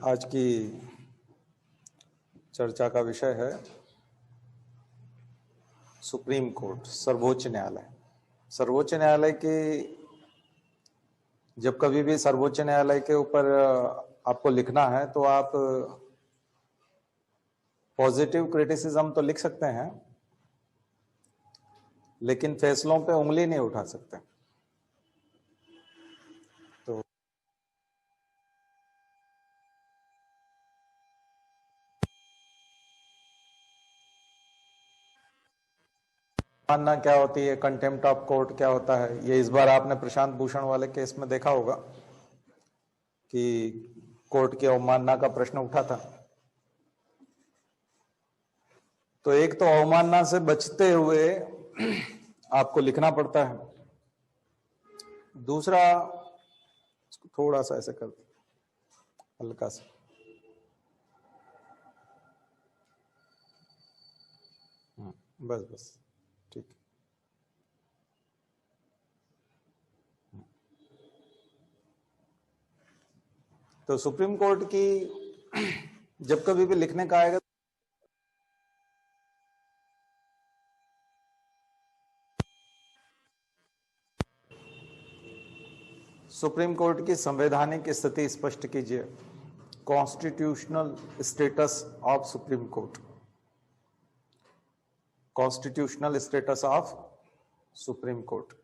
आज की चर्चा का विषय है सुप्रीम कोर्ट, सर्वोच्च न्यायालय। सर्वोच्च न्यायालय की जब कभी भी सर्वोच्च न्यायालय के ऊपर आपको लिखना है तो आप पॉजिटिव क्रिटिसिज्म तो लिख सकते हैं, लेकिन फैसलों पे उंगली नहीं उठा सकते। तो मानना क्या होती है, कंटेम्प्ट ऑफ कोर्ट क्या होता है, ये इस बार आपने प्रशांत भूषण वाले केस में देखा होगा कि कोर्ट की अवमानना का प्रश्न उठा था। तो एक तो अवमानना से बचते हुए आपको लिखना पड़ता है, दूसरा इसको थोड़ा सा ऐसे कर दो, हल्का सा। बस बस ठीक है। तो सुप्रीम कोर्ट की जब कभी भी लिखने का आएगा, सुप्रीम कोर्ट की संवैधानिक स्थिति स्पष्ट कीजिए। Constitutional status of Supreme court. Constitutional status of Supreme court.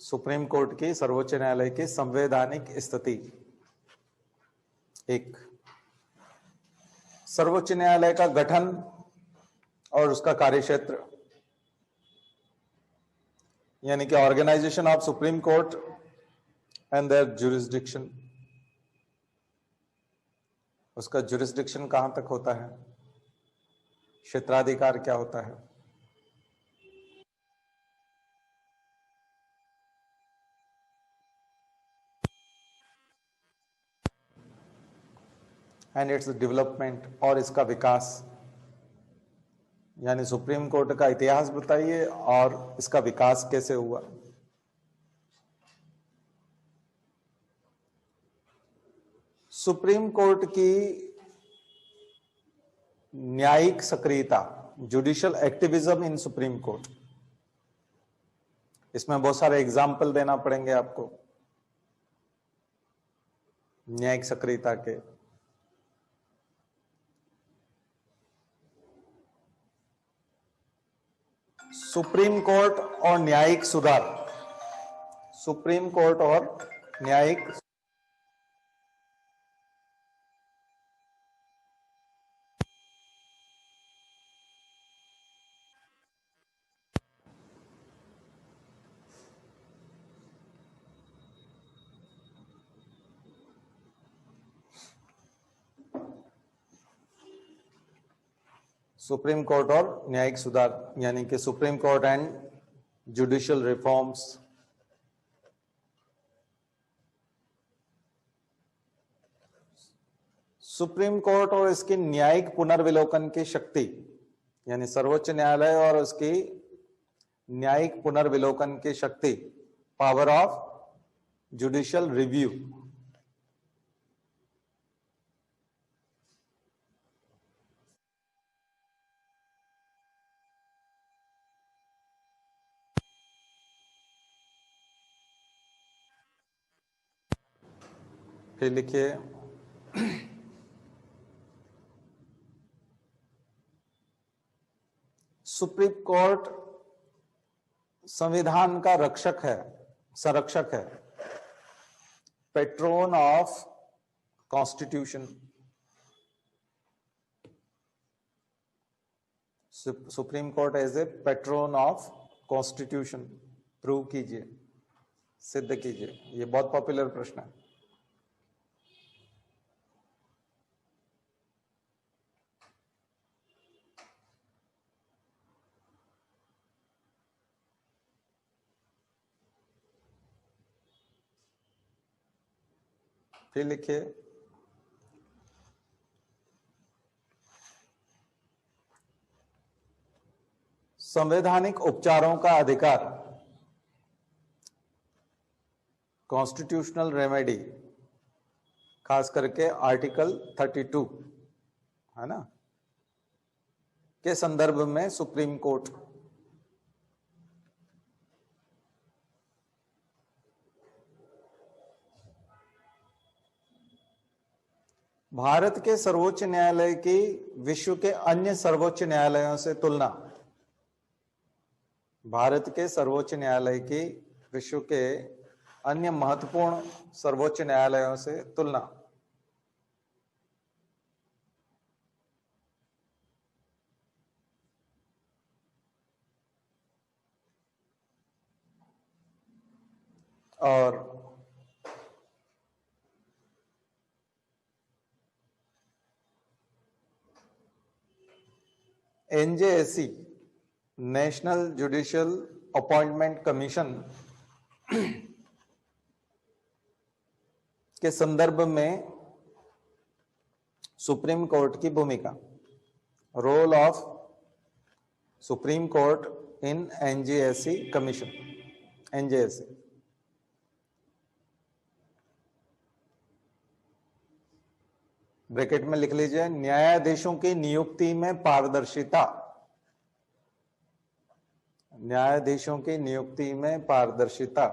Supreme Court की, सर्वोच्च न्यायालय की संवैधानिक स्थिति। एक, सर्वोच्च न्यायालय का गठन और उसका कार्यक्षेत्र, यानी कि organisation of Supreme Court and their jurisdiction. उसका जुरिस्डिक्शन कहां तक होता है, क्षेत्राधिकार क्या होता है, एंड इट्स डेवलपमेंट, और इसका विकास। यानी सुप्रीम कोर्ट का इतिहास बताइए और इसका विकास कैसे हुआ। सुप्रीम कोर्ट की न्यायिक सक्रियता, जुडिशियल एक्टिविज्म इन सुप्रीम कोर्ट, इसमें बहुत सारे एग्जाम्पल देना पड़ेंगे आपको न्यायिक सक्रियता के। सुप्रीम कोर्ट और न्यायिक सुधार। सुप्रीम कोर्ट और न्यायिक सुप्रीम कोर्ट और न्यायिक सुधार, यानी कि supreme Court and judicial reforms. Supreme court और इसकी न्यायिक पुनर्विलोकन की शक्ति, यानी सर्वोच्च न्यायालय और उसकी न्यायिक पुनर्विलोकन की शक्ति, पावर ऑफ जुडिशियल रिव्यू। फिर लिखिए सुप्रीम कोर्ट संविधान का रक्षक है, संरक्षक है, patron of constitution. Supreme Court as a patron of constitution. Prove कीजिए, सिद्ध कीजिए। ये बहुत पॉपुलर प्रश्न है। फिर लिखिए संवैधानिक उपचारों का अधिकार, कॉन्स्टिट्यूशनल रेमेडी खास करके आर्टिकल 32 है ना के संदर्भ में सुप्रीम कोर्ट भारत के सर्वोच्च न्यायालय की विश्व के अन्य सर्वोच्च न्यायालयों से तुलना। भारत के सर्वोच्च न्यायालय की विश्व के अन्य महत्वपूर्ण सर्वोच्च न्यायालयों से तुलना। और NJAC national judicial appointment commission के संदर्भ में सुप्रीम कोर्ट की भूमिका। Role of Supreme Court in NJAC commission. NJAC bracket में लिख लीजिए, न्यायाधीशों की नियुक्ति में पारदर्शिता। न्यायाधीशों की नियुक्ति में पारदर्शिता।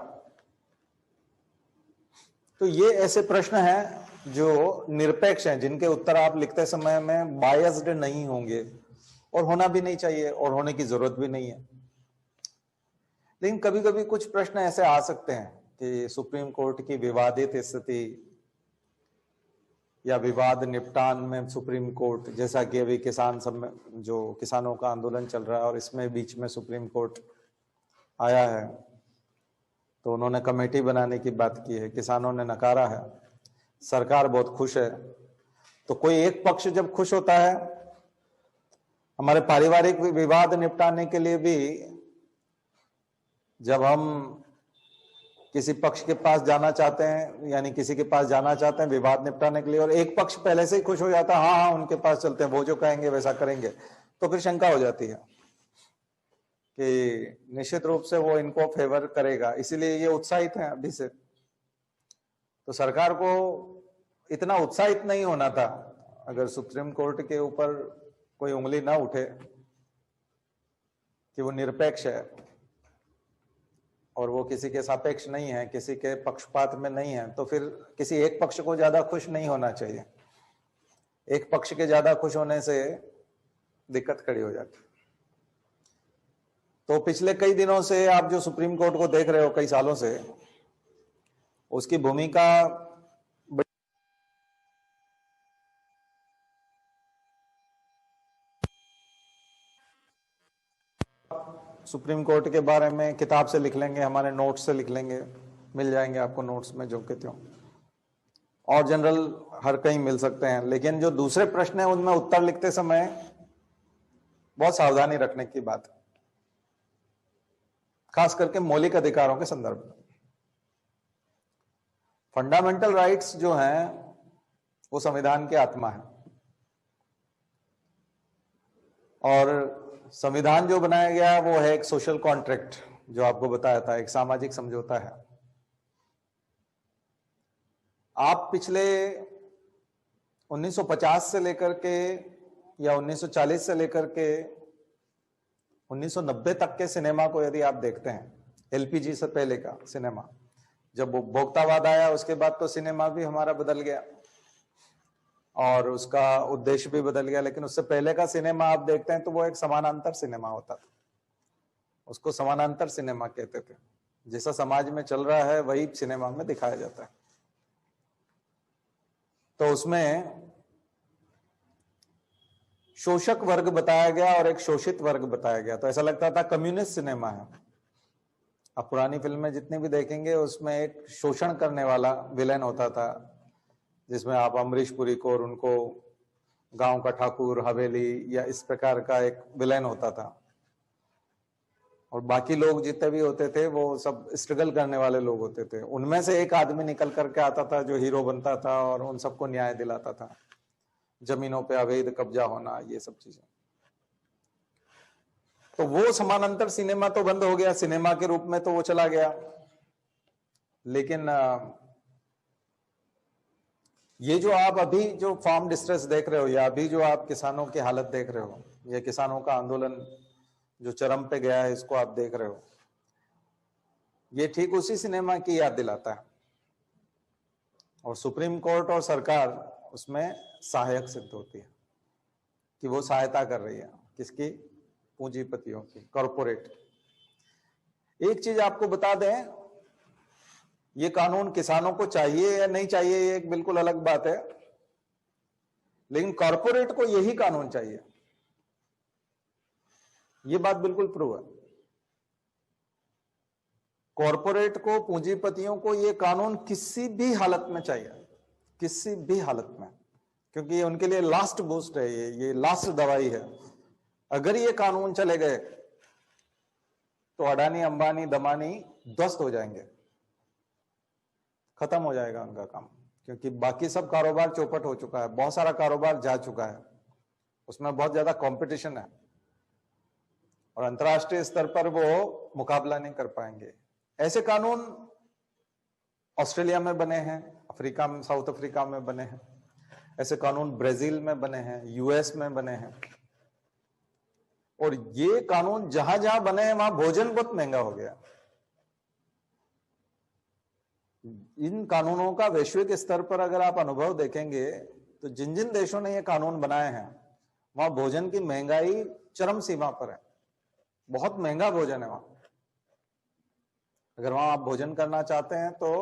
तो ये ऐसे प्रश्न हैं जो निरपेक्ष हैं, जिनके उत्तर आप लिखते समय में बायस्ड नहीं होंगे, और होना भी नहीं चाहिए, और होने की जरूरत भी नहीं है। लेकिन कभी कभी कुछ प्रश्न ऐसे आ सकते हैं कि सुप्रीम कोर्ट की विवादित स्थिति या विवाद निपटान में सुप्रीम कोर्ट, जैसा कि अभी जो किसानों का आंदोलन चल रहा है और इसमें बीच में सुप्रीम कोर्ट आया है, तो उन्होंने कमेटी बनाने की बात की है, किसानों ने नकारा है, सरकार बहुत खुश है। तो कोई एक पक्ष जब खुश होता है, हमारे पारिवारिक विवाद निपटाने के लिए भी जब हम किसी पक्ष के पास जाना चाहते हैं, यानी किसी के पास जाना चाहते हैं विवाद निपटाने के लिए, और एक पक्ष पहले से ही खुश हो जाता है, हाँ हाँ उनके पास चलते हैं, वो जो कहेंगे वैसा करेंगे, तो फिर शंका हो जाती है कि निश्चित रूप से वो इनको फेवर करेगा, इसीलिए ये उत्साहित हैं अभी से। तो सरकार को इतना उत्साहित नहीं होना था अगर सुप्रीम कोर्ट के ऊपर कोई उंगली ना उठे कि वो निरपेक्ष है और वो किसी के सापेक्ष नहीं है, किसी के पक्षपात में नहीं है, तो फिर किसी एक पक्ष को ज्यादा खुश नहीं होना चाहिए। एक पक्ष के ज्यादा खुश होने से दिक्कत खड़ी हो जाती। तो पिछले कई दिनों से आप जो सुप्रीम कोर्ट को देख रहे हो, कई सालों से, उसकी भूमिका सुप्रीम कोर्ट के बारे में किताब से लिख लेंगे, हमारे नोट्स से लिख लेंगे, मिल जाएंगे आपको नोट्स में जो के त्यों, और जनरल हर कहीं मिल सकते हैं। लेकिन जो दूसरे प्रश्न है उनमें उत्तर लिखते समय बहुत सावधानी रखने की बात है, खास करके मौलिक अधिकारों के संदर्भ में। फंडामेंटल राइट्स जो हैं वो संविधान की आत्मा है, और संविधान जो बनाया गया वो है एक सोशल कॉन्ट्रैक्ट, जो आपको बताया था, एक सामाजिक समझौता है। आप पिछले 1950 से लेकर के या 1940 से लेकर के 1990 तक के सिनेमा को यदि आप देखते हैं, एलपीजी से पहले का सिनेमा, जब उपभोक्तावाद आया उसके बाद तो सिनेमा भी हमारा बदल गया और उसका उद्देश्य भी बदल गया। लेकिन उससे पहले का सिनेमा आप देखते हैं तो वो एक समानांतर सिनेमा होता था, उसको समानांतर सिनेमा कहते थे। जैसा समाज में चल रहा है वही सिनेमा में दिखाया जाता है। तो उसमें शोषक वर्ग बताया गया और एक शोषित वर्ग बताया गया, तो ऐसा लगता था कम्युनिस्ट सिनेमा है। आप पुरानी फिल्में जितनी भी देखेंगे उसमें एक शोषण करने वाला विलेन होता था, जिसमें आप अमरीश पुरी को और उनको गांव का ठाकुर, हवेली या इस प्रकार का एक विलेन होता था, और बाकी लोग जितने भी होते थे वो सब स्ट्रगल करने वाले लोग होते थे। उनमें से एक आदमी निकल करके आता था जो हीरो बनता था और उन सबको न्याय दिलाता था, जमीनों पे अवैध कब्जा होना, ये सब चीजें। तो वो समानांतर सिनेमा तो बंद हो गया, सिनेमा के रूप में तो वो चला गया। लेकिन ये जो आप अभी जो फार्म डिस्ट्रेस देख रहे हो, या अभी जो आप किसानों की हालत देख रहे हो, ये किसानों का आंदोलन जो चरम पे गया है, इसको आप देख रहे हो, ये ठीक उसी सिनेमा की याद दिलाता है। और सुप्रीम कोर्ट और सरकार उसमें सहायक सिद्ध होती है कि वो सहायता कर रही है किसकी? पूंजीपतियों की, कॉरपोरेट। एक चीज आपको बता दें, ये कानून किसानों को चाहिए या नहीं चाहिए, ये एक बिल्कुल अलग बात है, लेकिन कॉरपोरेट को यही कानून चाहिए, ये बात बिल्कुल प्रूव है। कॉरपोरेट को, पूंजीपतियों को ये कानून किसी भी हालत में चाहिए, किसी भी हालत में, क्योंकि ये उनके लिए लास्ट बूस्ट है, ये लास्ट दवाई है। अगर ये कानून चले गए तो अडानी, अंबानी, दमानी ध्वस्त हो जाएंगे, खत्म हो जाएगा उनका काम, क्योंकि बाकी सब कारोबार चौपट हो चुका है, बहुत सारा कारोबार जा चुका है, उसमें बहुत ज्यादा कंपटीशन है और अंतर्राष्ट्रीय स्तर पर वो मुकाबला नहीं कर पाएंगे। ऐसे कानून ऑस्ट्रेलिया में बने हैं, अफ्रीका में, साउथ अफ्रीका में बने हैं, ऐसे कानून ब्राजील में बने हैं, यूएस में बने हैं। और ये कानून जहां जहां बने हैं वहां भोजन बहुत महंगा हो गया। इन कानूनों का वैश्विक स्तर पर अगर आप अनुभव देखेंगे तो जिन जिन देशों ने ये कानून बनाए हैं वहां भोजन की महंगाई चरम सीमा पर है, बहुत महंगा भोजन है वहां। अगर वहां आप भोजन करना चाहते हैं तो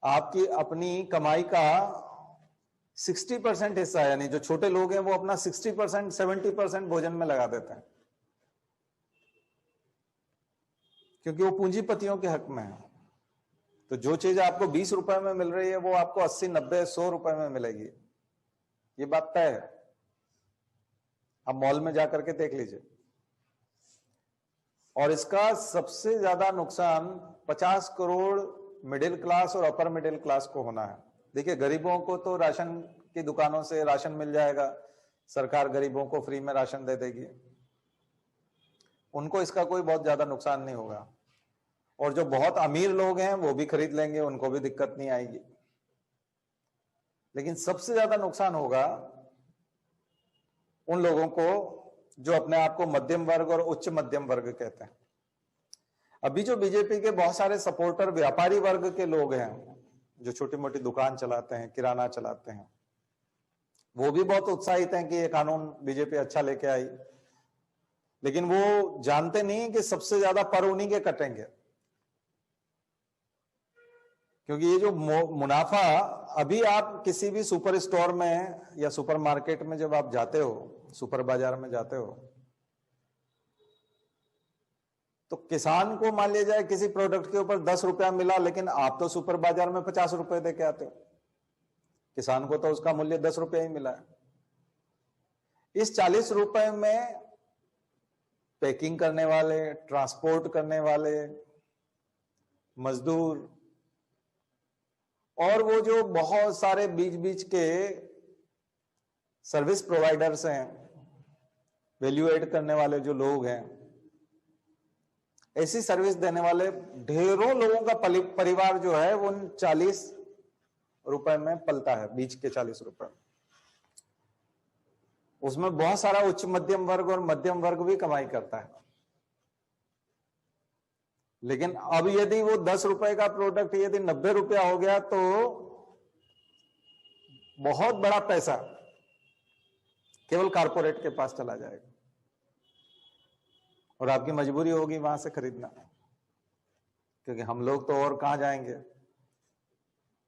आपकी अपनी कमाई का 60% हिस्सा, यानी जो छोटे लोग हैं वो अपना 60%, 70% भोजन में लगा देते हैं, क्योंकि वो पूंजीपतियों के हक में है। तो जो चीज आपको 20 रुपए में मिल रही है वो आपको 80, 90, 100 रुपए में मिलेगी, ये बात तय है। आप मॉल में जाकर के देख लीजिए। और इसका सबसे ज्यादा नुकसान 50 करोड़ मिडिल क्लास और अपर मिडिल क्लास को होना है। देखिए, गरीबों को तो राशन की दुकानों से राशन मिल जाएगा, सरकार गरीबों को फ्री में राशन दे देगी, उनको इसका कोई बहुत ज्यादा नुकसान नहीं होगा। और जो बहुत अमीर लोग हैं वो भी खरीद लेंगे, उनको भी दिक्कत नहीं आएगी। लेकिन सबसे ज्यादा नुकसान होगा उन लोगों को जो अपने आप को मध्यम वर्ग और उच्च मध्यम वर्ग कहते हैं। अभी जो बीजेपी के बहुत सारे सपोर्टर व्यापारी वर्ग के लोग हैं, जो छोटी मोटी दुकान चलाते हैं, किराना चलाते हैं, वो भी बहुत उत्साहित हैं कि ये कानून बीजेपी अच्छा लेके आई, लेकिन वो जानते नहीं कि सबसे ज्यादा पर उन्हीं के कटेंगे। क्योंकि ये जो मुनाफा, अभी आप किसी भी सुपर स्टोर में या सुपर मार्केट में जब आप जाते हो, सुपर बाजार में जाते हो, तो किसान को मान लिया जाए किसी प्रोडक्ट के ऊपर 10 रुपया मिला, लेकिन आप तो सुपर बाजार में 50 रुपए दे के आते हो, किसान को तो उसका मूल्य 10 रुपया ही मिला है। इस 40 रुपए में पैकिंग करने वाले, ट्रांसपोर्ट करने वाले, मजदूर और वो जो बहुत सारे बीच बीच के सर्विस प्रोवाइडर्स हैं, वैल्यू एड करने वाले जो लोग हैं, ऐसी सर्विस देने वाले ढेरों लोगों का परिवार जो है वो 40 रुपए में पलता है, बीच के 40 रुपए। उसमें बहुत सारा उच्च मध्यम वर्ग और मध्यम वर्ग भी कमाई करता है। लेकिन अब यदि वो 10 रुपए का प्रोडक्ट यदि 90 रुपया हो गया तो बहुत बड़ा पैसा केवल कारपोरेट के पास चला जाएगा और आपकी मजबूरी होगी वहां से खरीदना, क्योंकि हम लोग तो और कहां जाएंगे।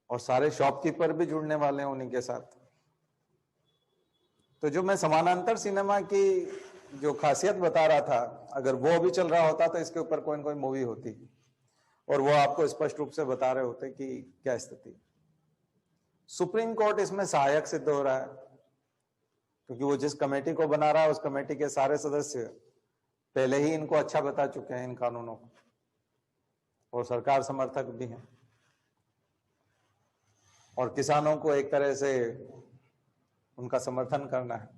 और सारे शॉपकीपर भी जुड़ने वाले हैं उन्हीं के साथ। तो जो मैं समानांतर सिनेमा की जो खासियत बता रहा था, अगर वो भी चल रहा होता तो इसके ऊपर कोई न कोई मूवी होती और वो आपको स्पष्ट रूप से बता रहे होते कि क्या स्थिति। सुप्रीम कोर्ट इसमें सहायक सिद्ध हो रहा है, क्योंकि वो जिस कमेटी को बना रहा है उस कमेटी के सारे सदस्य पहले ही इनको अच्छा बता चुके हैं इन कानूनों को, और सरकार समर्थक भी हैं, और किसानों को एक तरह से उनका समर्थन करना है।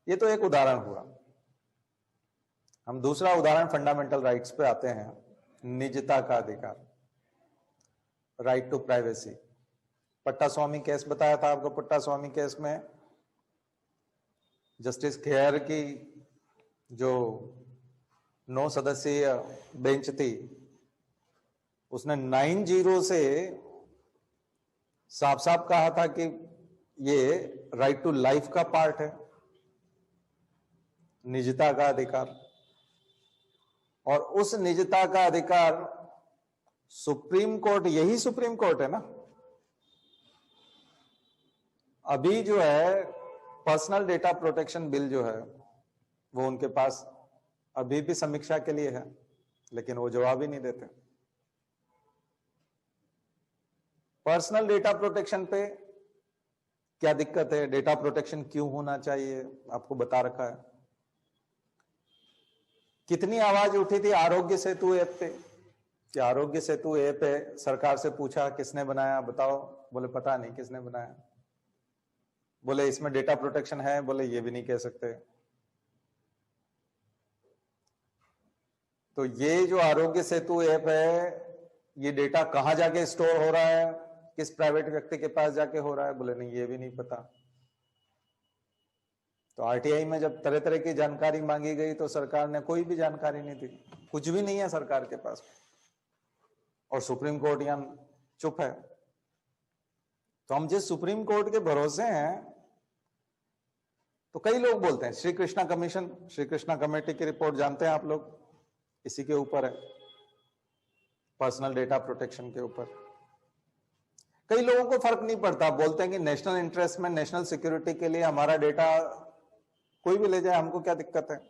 ये तो एक उदाहरण हुआ। हम दूसरा उदाहरण फंडामेंटल राइट्स पे आते हैं। निजता का अधिकार, राइट टू प्राइवेसी। पट्टा स्वामी केस बताया था आपको। पट्टा स्वामी केस में जस्टिस खेर की जो 9 सदस्यीय बेंच थी, उसने 9-0 से साफ साफ कहा था कि ये राइट टू लाइफ का पार्ट है, निजता का अधिकार। और उस निजता का अधिकार सुप्रीम कोर्ट, यही सुप्रीम कोर्ट है ना, अभी जो है पर्सनल डेटा प्रोटेक्शन बिल जो है वो उनके पास अभी भी समीक्षा के लिए है, लेकिन वो जवाब ही नहीं देते। पर्सनल डेटा प्रोटेक्शन पे क्या दिक्कत है, डेटा प्रोटेक्शन क्यों होना चाहिए, आपको बता रखा है। कितनी आवाज उठी थी आरोग्य सेतु ऐप पे कि आरोग्य सेतु ऐप है, सरकार से पूछा किसने बनाया बताओ, बोले पता नहीं किसने बनाया। बोले इसमें डेटा प्रोटेक्शन है, बोले ये भी नहीं कह सकते। तो ये जो आरोग्य सेतु ऐप है, ये डेटा कहां जाके स्टोर हो रहा है, किस प्राइवेट व्यक्ति के पास जाके हो रहा है, बोले नहीं ये भी नहीं पता। तो आरटीआई में जब तरह तरह की जानकारी मांगी गई तो सरकार ने कोई भी जानकारी नहीं दी, कुछ भी नहीं है सरकार के पास। और सुप्रीम कोर्ट यहां चुप है। तो हम जिस सुप्रीम कोर्ट के भरोसे हैं, तो कई लोग बोलते हैं श्री कृष्णा कमीशन, श्री कृष्णा कमेटी की रिपोर्ट जानते हैं आप लोग, इसी के ऊपर है, पर्सनल डेटा प्रोटेक्शन के ऊपर। कई लोगों को फर्क नहीं पड़ता, बोलते हैं कि नेशनल इंटरेस्ट में, नेशनल सिक्योरिटी के लिए हमारा डेटा कोई भी ले जाए, हमको क्या दिक्कत है,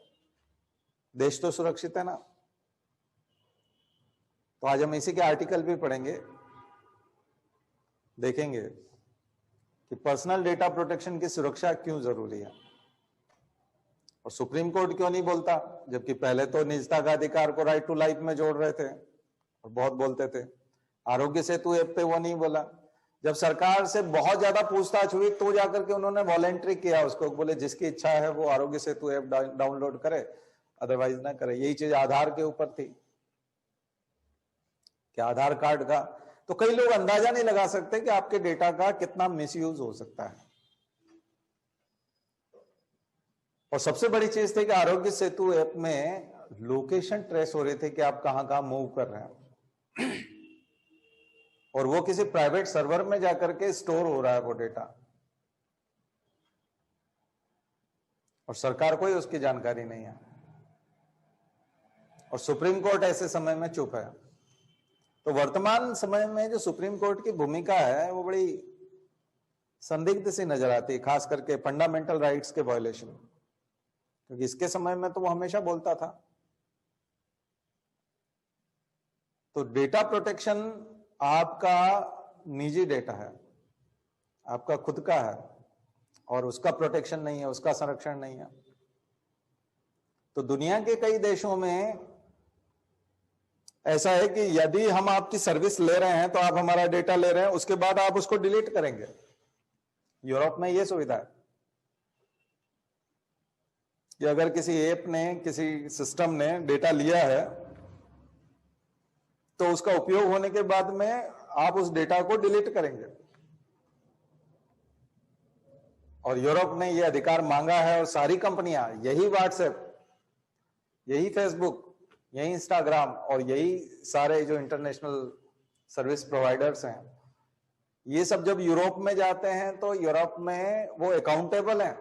देश तो सुरक्षित है ना। तो आज हम इसी के आर्टिकल भी पढ़ेंगे, देखेंगे कि पर्सनल डेटा प्रोटेक्शन की सुरक्षा क्यों जरूरी है और सुप्रीम कोर्ट क्यों नहीं बोलता, जबकि पहले तो निजता का अधिकार को राइट टू लाइफ में जोड़ रहे थे और बहुत बोलते थे। आरोग्य सेतु ऐप पे वो नहीं बोला। जब सरकार से बहुत ज्यादा पूछताछ हुई तो जाकर के उन्होंने वॉलेंट्री किया उसको, बोले जिसकी इच्छा है वो आरोग्य सेतु ऐप डाउनलोड करे, अदरवाइज ना करे। यही चीज आधार के ऊपर थी कि आधार कार्ड का, तो कई लोग अंदाजा नहीं लगा सकते कि आपके डेटा का कितना मिसयूज हो सकता है। और सबसे बड़ी चीज थी कि आरोग्य सेतु ऐप में लोकेशन ट्रेस हो रही थी कि आप कहां कहां मूव कर रहे हैं, और वो किसी प्राइवेट सर्वर में जाकर के स्टोर हो रहा है वो डेटा, और सरकार को ही उसकी जानकारी नहीं है। और सुप्रीम कोर्ट ऐसे समय में चुप है। तो वर्तमान समय में जो सुप्रीम कोर्ट की भूमिका है वो बड़ी संदिग्ध सी नजर आती है, खास करके फंडामेंटल राइट्स के वायलेशन, क्योंकि इसके समय में तो वो हमेशा बोलता था। तो डेटा प्रोटेक्शन आपका निजी डेटा है, आपका खुद का है, और उसका प्रोटेक्शन नहीं है, उसका संरक्षण नहीं है। तो दुनिया के कई देशों में ऐसा है कि यदि हम आपकी सर्विस ले रहे हैं तो आप हमारा डेटा ले रहे हैं, उसके बाद आप उसको डिलीट करेंगे। यूरोप में यह सुविधा है कि अगर किसी ऐप ने, किसी सिस्टम ने डेटा लिया है तो उसका उपयोग होने के बाद में आप उस डेटा को डिलीट करेंगे। और यूरोप ने यह अधिकार मांगा है, और सारी कंपनियां, यही व्हाट्सएप, यही फेसबुक, यही इंस्टाग्राम और यही सारे जो इंटरनेशनल सर्विस प्रोवाइडर्स हैं, ये सब जब यूरोप में जाते हैं तो यूरोप में वो अकाउंटेबल हैं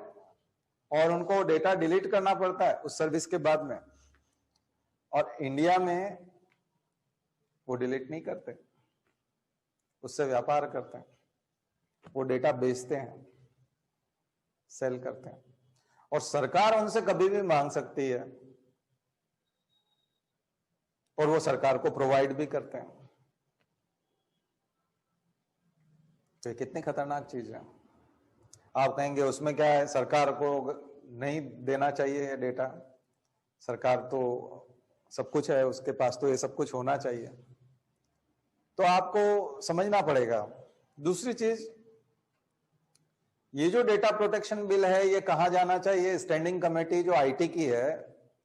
और उनको डेटा डिलीट करना पड़ता है उस सर्विस के बाद में। और इंडिया में वो डिलीट नहीं करते, उससे व्यापार करते हैं, वो डेटा बेचते हैं, सेल करते हैं, और सरकार उनसे कभी भी मांग सकती है और वो सरकार को प्रोवाइड भी करते हैं। तो ये कितनी खतरनाक चीज है। आप कहेंगे उसमें क्या है, सरकार को नहीं देना चाहिए ये डेटा, सरकार तो सब कुछ है उसके पास, तो ये सब कुछ होना चाहिए। तो आपको समझना पड़ेगा। दूसरी चीज, ये जो डेटा प्रोटेक्शन बिल है ये कहां जाना चाहिए, स्टैंडिंग कमेटी जो आईटी की है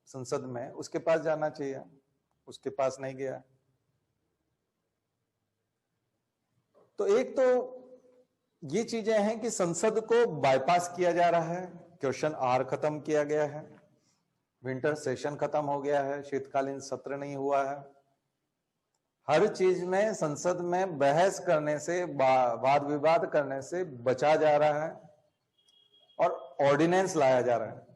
संसद में, उसके पास जाना चाहिए, उसके पास नहीं गया। तो एक तो ये चीजें हैं कि संसद को बाईपास किया जा रहा है, क्वेश्चन आवर खत्म किया गया है, विंटर सेशन खत्म हो गया है, शीतकालीन सत्र नहीं हुआ है। हर चीज में संसद में बहस करने से, वाद विवाद करने से बचा जा रहा है और ऑर्डिनेंस लाया जा रहा है।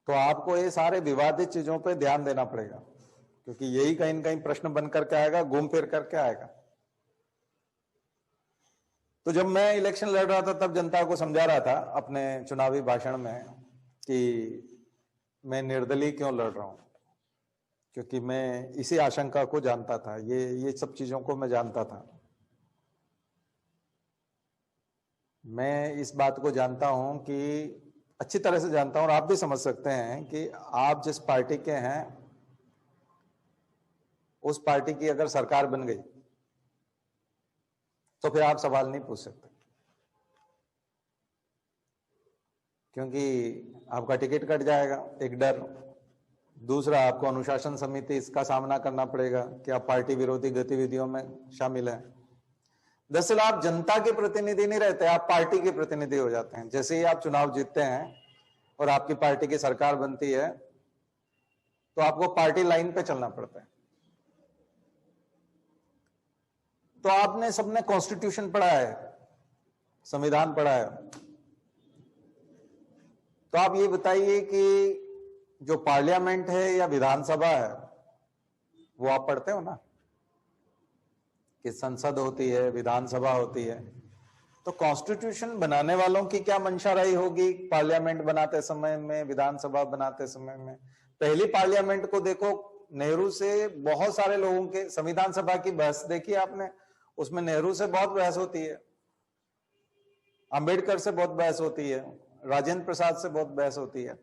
तो आपको ये सारे विवादित चीजों पे ध्यान देना पड़ेगा, क्योंकि यही कहीं न कहीं प्रश्न बन करके आएगा, घूम फिर करके आएगा। तो जब मैं इलेक्शन लड़ रहा था तब जनता को समझा रहा था अपने चुनावी भाषण में कि मैं निर्दलीय क्यों लड़ रहा हूं, क्योंकि मैं इसी आशंका को जानता था, ये सब चीजों को मैं जानता था। मैं इस बात को जानता हूं कि अच्छी तरह से जानता हूं, और आप भी समझ सकते हैं कि आप जिस पार्टी के हैं उस पार्टी की अगर सरकार बन गई तो फिर आप सवाल नहीं पूछ सकते, क्योंकि आपका टिकट कट जाएगा, एक डर। दूसरा, आपको अनुशासन समिति इसका सामना करना पड़ेगा कि आप पार्टी विरोधी गतिविधियों में शामिल हैं। दरअसल आप जनता के प्रतिनिधि नहीं रहते, आप पार्टी के प्रतिनिधि हो जाते हैं। जैसे ही आप चुनाव जीतते हैं और आपकी पार्टी की सरकार बनती है तो आपको पार्टी लाइन पे चलना पड़ता है। तो आपने सबने कॉन्स्टिट्यूशन पढ़ा है, संविधान पढ़ा है, तो आप ये बताइए कि जो पार्लियामेंट है या विधानसभा है वो आप पढ़ते हो ना, कि संसद होती है, विधानसभा होती है। तो कॉन्स्टिट्यूशन बनाने वालों की क्या मंशा रही होगी पार्लियामेंट बनाते समय में, विधानसभा बनाते समय में। पहली पार्लियामेंट को देखो, नेहरू से बहुत सारे लोगों के, संविधान सभा की बहस देखी आपने, उसमें नेहरू से बहुत बहस होती है, अंबेडकर से बहुत बहस होती है, राजेंद्र प्रसाद से बहुत बहस होती है।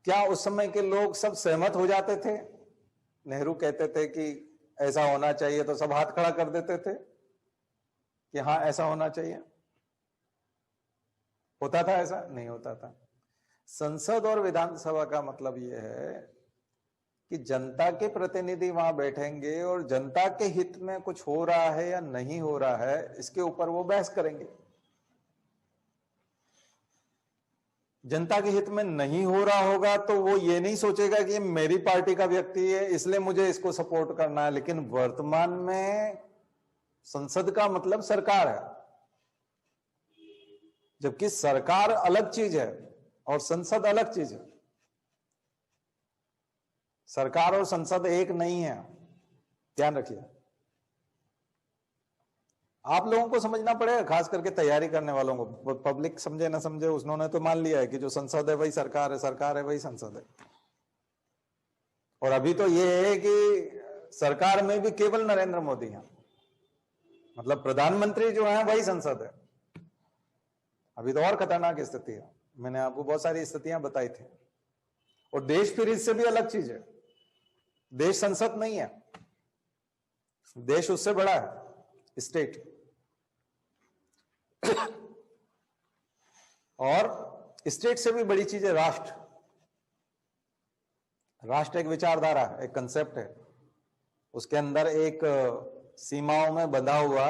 क्या उस समय के लोग सब सहमत हो जाते थे? नेहरू कहते थे कि ऐसा होना चाहिए तो सब हाथ खड़ा कर देते थे कि हाँ ऐसा होना चाहिए। होता था ऐसा? नहीं होता था। संसद और विधानसभा का मतलब यह है कि जनता के प्रतिनिधि वहां बैठेंगे और जनता के हित में कुछ हो रहा है या नहीं हो रहा है, इसके ऊपर वो बहस करेंगे। जनता के हित में नहीं हो रहा होगा तो वो ये नहीं सोचेगा कि ये मेरी पार्टी का व्यक्ति है इसलिए मुझे इसको सपोर्ट करना है। लेकिन वर्तमान में संसद का मतलब सरकार है, जबकि सरकार अलग चीज है और संसद अलग चीज है। सरकार और संसद एक नहीं है, ध्यान रखिए। आप लोगों को समझना पड़ेगा, खास करके तैयारी करने वालों को। पब्लिक समझे ना समझे, उन्होंने तो मान लिया है कि जो संसद है वही सरकार है, सरकार है वही संसद है। और अभी तो ये है कि सरकार में भी केवल नरेंद्र मोदी हैं, मतलब प्रधानमंत्री जो है वही संसद है। अभी तो और खतरनाक स्थिति है, मैंने आपको बहुत सारी स्थितियां बताई थी। और देश फिर इससे भी अलग चीज है। देश संसद नहीं है, देश उससे बड़ा है, स्टेट। और स्टेट से भी बड़ी चीज है राष्ट्र। राष्ट्र एक विचारधारा, एक कंसेप्ट है, उसके अंदर एक सीमाओं में बंधा हुआ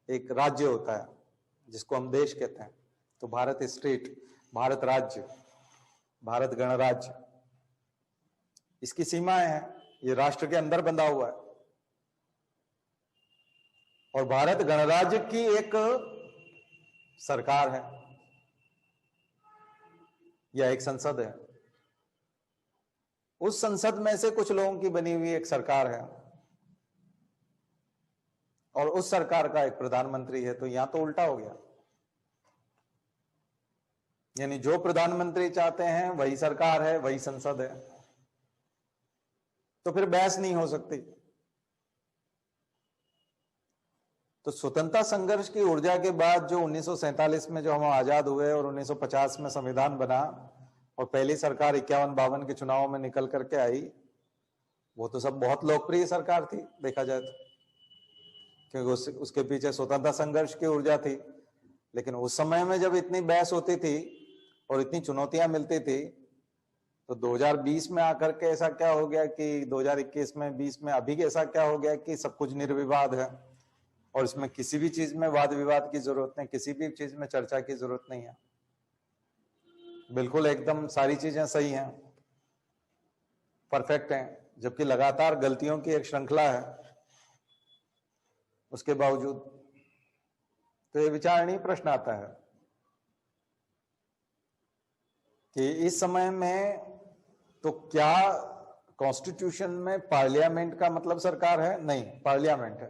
एक राज्य होता है जिसको हम देश कहते हैं। तो भारत स्टेट, भारत राज्य, भारत गणराज्य, इसकी सीमाएं हैं, ये राष्ट्र के अंदर बंधा हुआ है। और भारत गणराज्य की एक सरकार है या एक संसद है। उस संसद में से कुछ लोगों की बनी हुई एक सरकार है और उस सरकार का एक प्रधानमंत्री है। तो यहां तो उल्टा हो गया, यानी जो प्रधानमंत्री चाहते हैं वही सरकार है, वही संसद है। तो फिर बहस नहीं हो सकती। तो स्वतंत्रता संघर्ष की ऊर्जा के बाद जो 1947 में जो हम आजाद हुए और 1950 में संविधान बना और पहली सरकार 51-52 के चुनावों में निकल करके आई, वो तो सब बहुत लोकप्रिय सरकार थी देखा जाए तो, क्योंकि उसके पीछे स्वतंत्रता संघर्ष की ऊर्जा थी। लेकिन उस समय में जब इतनी बहस होती थी और इतनी चुनौतियां मिलती थी तो 2020 में आकर के ऐसा क्या हो गया कि 2021 में 20 में अभी ऐसा क्या हो गया कि सब कुछ निर्विवाद है और इसमें किसी भी चीज में वाद विवाद की जरूरत नहीं, किसी भी चीज में चर्चा की जरूरत नहीं है, बिल्कुल एकदम सारी चीजें सही हैं, परफेक्ट हैं, जबकि लगातार गलतियों की एक श्रृंखला है उसके बावजूद। तो ये विचारणीय प्रश्न आता है कि इस समय में तो क्या कॉन्स्टिट्यूशन में पार्लियामेंट का मतलब सरकार है? नहीं, पार्लियामेंट है।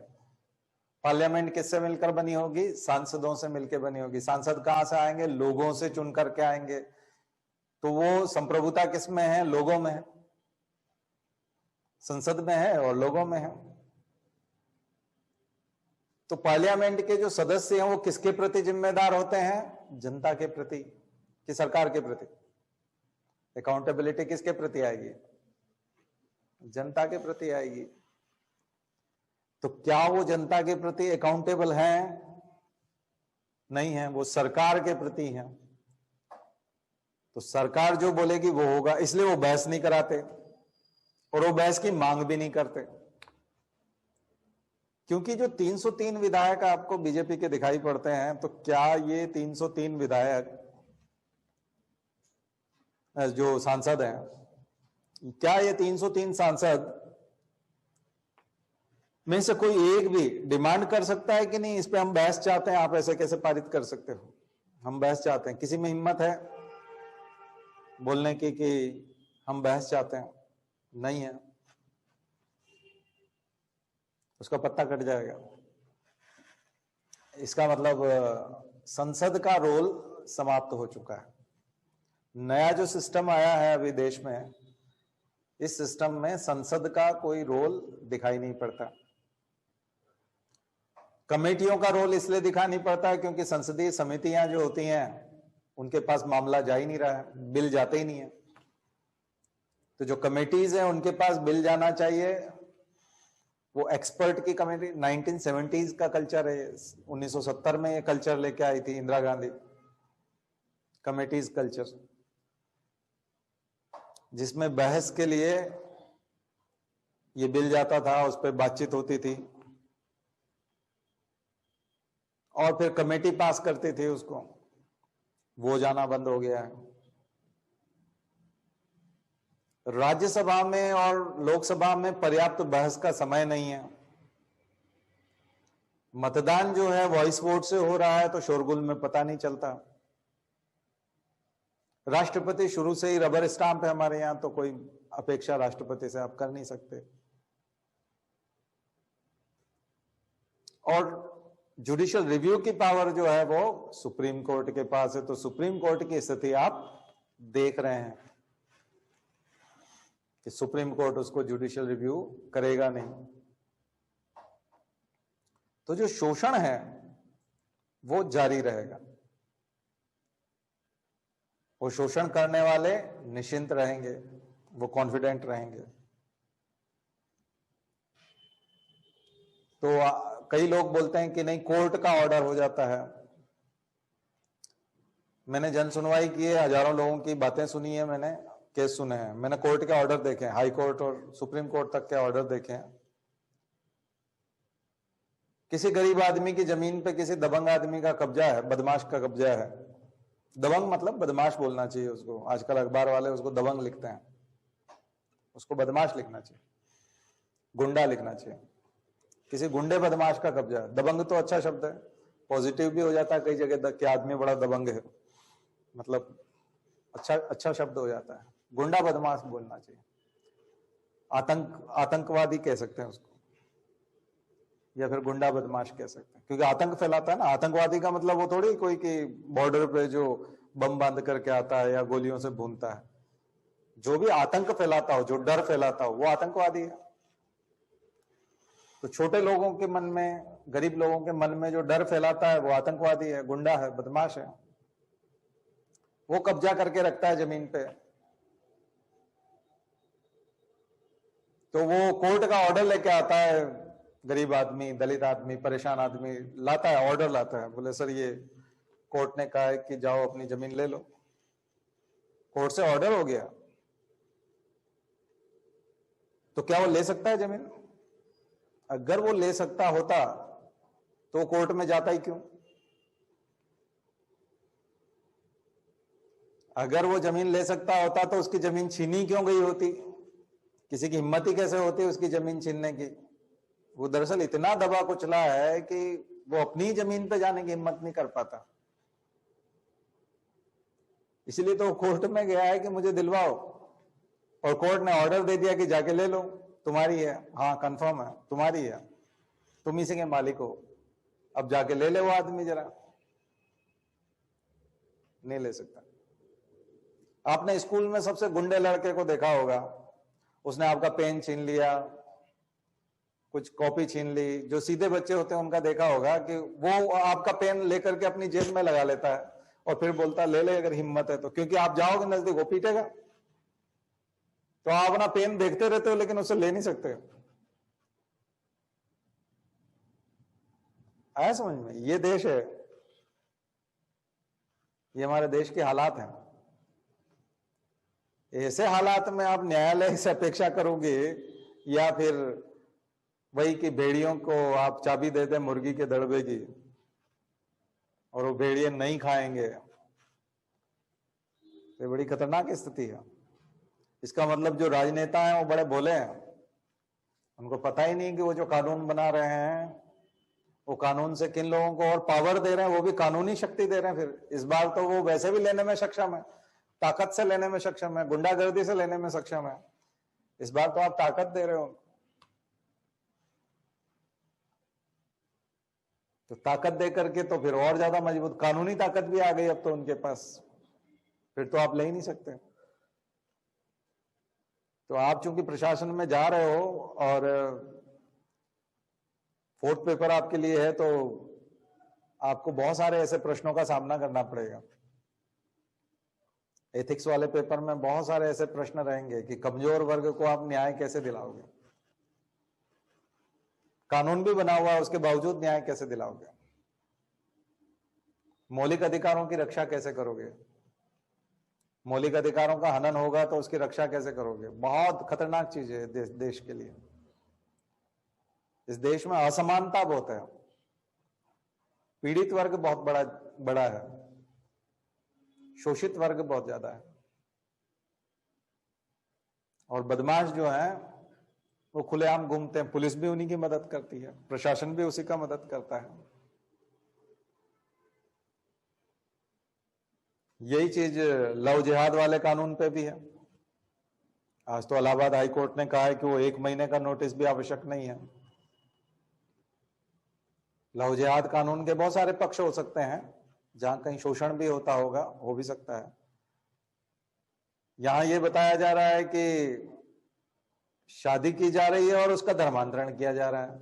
पार्लियामेंट किससे मिलकर बनी होगी? सांसदों से मिलकर बनी होगी। सांसद कहां से आएंगे? लोगों से चुन करके आएंगे। तो वो संप्रभुता किस में है? लोगों में है, संसद में है और लोगों में है। तो पार्लियामेंट के जो सदस्य हैं वो किसके प्रति जिम्मेदार होते हैं? जनता के प्रति कि सरकार के प्रति? अकाउंटेबिलिटी किसके प्रति आएगी? जनता के प्रति आएगी। तो क्या वो जनता के प्रति अकाउंटेबल हैं? नहीं है, वो सरकार के प्रति हैं। तो सरकार जो बोलेगी वो होगा, इसलिए वो बहस नहीं कराते और वो बहस की मांग भी नहीं करते, क्योंकि जो 303 विधायक आपको बीजेपी के दिखाई पड़ते हैं, तो क्या ये 303 विधायक जो सांसद हैं, क्या ये 303 सांसद में से कोई एक भी डिमांड कर सकता है कि नहीं इस पे हम बहस चाहते हैं, आप ऐसे कैसे पारित कर सकते हो, हम बहस चाहते हैं? किसी में हिम्मत है बोलने की कि हम बहस चाहते हैं? नहीं है, उसका पत्ता कट जाएगा। इसका मतलब संसद का रोल समाप्त हो चुका है। नया जो सिस्टम आया है अभी देश में, इस सिस्टम में संसद का कोई रोल दिखाई नहीं पड़ता। कमेटियों का रोल इसलिए दिखाई नहीं पड़ता क्योंकि संसदीय समितियां जो होती हैं उनके पास मामला जा ही नहीं रहा है, बिल जाते ही नहीं है। तो जो कमेटीज हैं उनके पास बिल जाना चाहिए, वो एक्सपर्ट की कमेटी। 1970s का कल्चर है, 1970 में ये कल्चर लेके आई थी इंदिरा गांधी, कमेटीज कल्चर, जिसमें बहस के लिए ये बिल जाता था, उस पर बातचीत होती थी और फिर कमेटी पास करती थी उसको। वो जाना बंद हो गया है। राज्यसभा में और लोकसभा में पर्याप्त बहस का समय नहीं है। मतदान जो है वॉइस वोट से हो रहा है, तो शोरगुल में पता नहीं चलता। राष्ट्रपति शुरू से ही रबर स्टाम्प है हमारे यहां, तो कोई अपेक्षा राष्ट्रपति से आप कर नहीं सकते। और जुडिशियल रिव्यू की पावर जो है वो सुप्रीम कोर्ट के पास है। तो सुप्रीम कोर्ट की स्थिति आप देख रहे हैं कि सुप्रीम कोर्ट उसको जुडिशियल रिव्यू करेगा नहीं। तो जो शोषण है वो जारी रहेगा। वो शोषण करने वाले निश्चिंत रहेंगे, वो कॉन्फिडेंट रहेंगे। तो कई लोग बोलते हैं कि नहीं, कोर्ट का ऑर्डर हो जाता है। मैंने जन सुनवाई की है, हजारों लोगों की बातें सुनी है, मैंने केस सुने हैं, मैंने कोर्ट के ऑर्डर देखे हैं, हाई कोर्ट और सुप्रीम कोर्ट तक के ऑर्डर देखे हैं। किसी गरीब आदमी की जमीन पे किसी दबंग आदमी का कब्जा है, बदमाश का कब्जा है। दबंग मतलब बदमाश बोलना चाहिए उसको, आजकल अखबार वाले उसको दबंग लिखते हैं, उसको बदमाश लिखना चाहिए, गुंडा लिखना चाहिए। किसी गुंडे बदमाश का कब्जा है। दबंग तो अच्छा शब्द है, पॉजिटिव भी हो जाता है कई जगह कि आदमी बड़ा दबंग है, मतलब अच्छा शब्द हो जाता है। गुंडा बदमाश बोलना चाहिए। आतंकवादी कह सकते हैं उसको, या फिर गुंडा बदमाश कह सकते हैं, क्योंकि आतंक फैलाता है ना। आतंकवादी का मतलब वो थोड़ी कोई कि बॉर्डर पे जो बम बांध करके आता है या गोलियों से भूनता है। जो भी आतंक फैलाता हो, जो डर फैलाता हो, वो आतंकवादी है। तो छोटे लोगों के मन में, गरीब लोगों के मन में जो डर फैलाता है वो आतंकवादी है, गुंडा है, बदमाश है। वो कब्जा करके रखता है जमीन पे। तो वो कोर्ट का ऑर्डर लेके आता है, गरीब आदमी, दलित आदमी, परेशान आदमी लाता है, ऑर्डर लाता है, बोले सर ये कोर्ट ने कहा है कि जाओ अपनी जमीन ले लो। कोर्ट से ऑर्डर हो गया, तो क्या वो ले सकता है जमीन? अगर वो ले सकता होता तो कोर्ट में जाता ही क्यों? अगर वो जमीन ले सकता होता तो उसकी जमीन छीनी क्यों गई होती? किसी की हिम्मत ही कैसे होती उसकी जमीन छीनने की? वो दरअसल इतना दबा कुचला है कि वो अपनी जमीन पे जाने की हिम्मत नहीं कर पाता। इसलिए तो कोर्ट में गया है कि मुझे दिलवाओ, और कोर्ट ने ऑर्डर दे दिया कि जाके ले लो, तुम्हारी है। हाँ कंफर्म है, तुम्हारी है, तुम इसी के मालिक हो, अब जाके ले ले वो आदमी। जरा नहीं ले सकता। आपने स्कूल में सबसे गुंडे लड़के को देखा होगा, उसने आपका पेन छीन लिया, कुछ कॉपी छीन ली। जो सीधे बच्चे होते हैं उनका देखा होगा कि वो आपका पेन लेकर के अपनी जेब में लगा लेता है और फिर बोलता ले ले अगर हिम्मत है तो, क्योंकि आप जाओगे नजदीक वो पीटेगा। तो आप अपना पेन देखते रहते हो लेकिन उससे ले नहीं सकते। आया समझ में? ये देश है, ये हमारे देश के हालात हैं। ऐसे हालात में आप न्यायालय से अपेक्षा करोगे या फिर वही कि भेड़ियों को आप चाबी दे दे मुर्गी के दड़बे की और वो भेड़िए नहीं खाएंगे, तो बड़ी खतरनाक स्थिति है। इसका मतलब जो राजनेता हैं वो बड़े भोले हैं, उनको पता ही नहीं कि वो जो कानून बना रहे हैं वो कानून से किन लोगों को और पावर दे रहे हैं, वो भी कानूनी शक्ति दे रहे हैं। फिर इस बार तो वो वैसे भी लेने में सक्षम है, ताकत से लेने में सक्षम है, गुंडागर्दी से लेने में सक्षम है। इस बार तो आप ताकत दे रहे हो, तो ताकत दे करके तो फिर और ज्यादा मजबूत कानूनी ताकत भी आ गई अब तो उनके पास, फिर तो आप ले ही नहीं सकते। तो आप चूंकि प्रशासन में जा रहे हो और फोर्थ पेपर आपके लिए है, तो आपको बहुत सारे ऐसे प्रश्नों का सामना करना पड़ेगा। एथिक्स वाले पेपर में बहुत सारे ऐसे प्रश्न रहेंगे कि कमजोर वर्ग को आप न्याय कैसे दिलाओगे, कानून भी बना हुआ है उसके बावजूद न्याय कैसे दिलाओगे, मौलिक अधिकारों की रक्षा कैसे करोगे, मौलिक अधिकारों का हनन होगा तो उसकी रक्षा कैसे करोगे। बहुत खतरनाक चीज है देश के लिए। इस देश में असमानता बहुत है, पीड़ित वर्ग बहुत बड़ा है, शोषित वर्ग बहुत ज्यादा है, और बदमाश जो है वो खुलेआम घूमते हैं। पुलिस भी उन्हीं की मदद करती है, प्रशासन भी उसी का मदद करता है। यही चीज लव जिहाद वाले कानून पे भी है। आज तो इलाहाबाद हाई कोर्ट ने कहा है कि वो 1 महीने का नोटिस भी आवश्यक नहीं है। लव जिहाद कानून के बहुत सारे पक्ष हो सकते हैं, जहां कहीं शोषण भी होता होगा, हो भी सकता है। यहां ये बताया जा रहा है कि शादी की जा रही है और उसका धर्मांतरण किया जा रहा है,